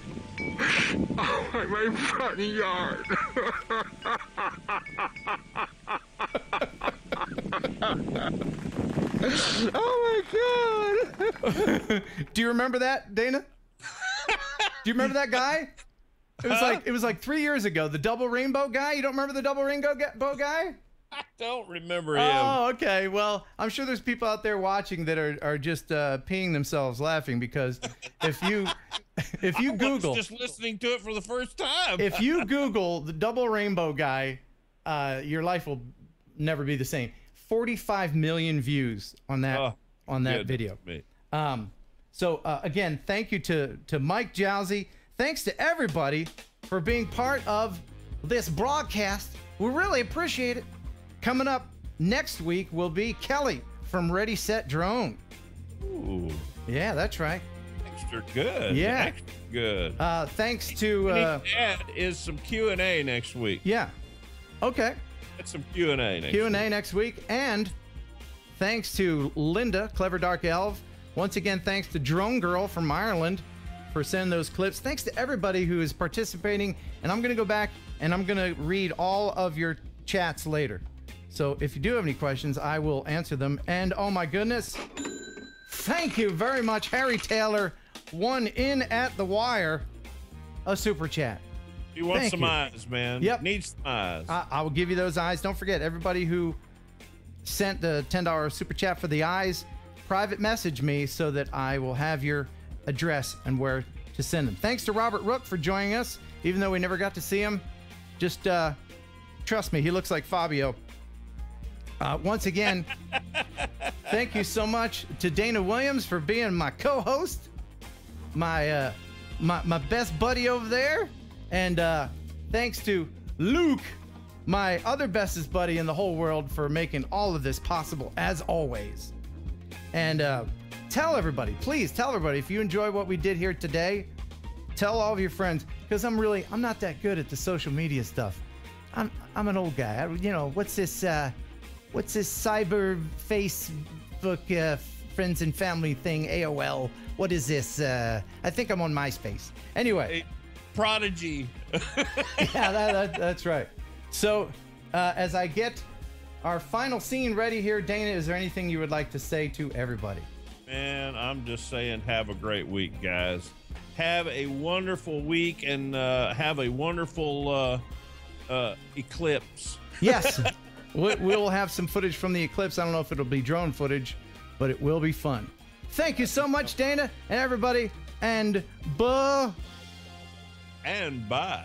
Oh my front yard. Oh my God! Do you remember that, Dana? Do you remember that guy? It was like 3 years ago. The double rainbow guy. You don't remember the double rainbow guy? I don't remember him. Oh, okay. Well, I'm sure there's people out there watching that are just peeing themselves laughing, because if you Google, just listening to it for the first time. if you Google the double rainbow guy, your life will never be the same. 45 million views on that video. So again, thank you to Mike Jowsey. Thanks to everybody for being part of this broadcast. We really appreciate it. Coming up next week will be Kelly from Ready, Set, Drone. Ooh. Yeah, that's right. Extra good. Yeah. Extra good. Thanks to... that is some Q&A next week. Yeah. Okay. That's some Q&A next week. Q&A next week. And thanks to Linda, Clever Dark Elf. Once again, thanks to Drone Girl from Ireland for sending those clips. Thanks to everybody who is participating. And I'm going to go back and I'm going to read all of your chats later. So if you do have any questions, I will answer them. And oh my goodness, thank you very much, Harry Taylor. One in at the wire, a super chat. You want some eyes, man. Yep. Need some eyes. I will give you those eyes. Don't forget, everybody who sent the $10 super chat for the eyes, private message me so that I will have your address and where to send them. Thanks to Robert Rook for joining us, even though we never got to see him. Just trust me, he looks like Fabio. Once again, thank you so much to Dana Williams for being my co-host, my best buddy over there, and thanks to Luke, my other bestest buddy in the whole world, for making all of this possible, as always. And tell everybody, please tell everybody, if you enjoy what we did here today, tell all of your friends, because I'm not that good at the social media stuff. I'm an old guy. You know, what's this cyber Facebook friends and family thing, AOL? What is this? I think I'm on MySpace. Anyway. Prodigy. Yeah, that's right. So as I get our final scene ready here, Dana, is there anything you would like to say to everybody? Man, I'm just saying, have a great week, guys. Have a wonderful week, and have a wonderful eclipse. Yes. We'll have some footage from the eclipse. I don't know if it'll be drone footage, but it will be fun. Thank you so much, Dana, and everybody, and bye. And bye.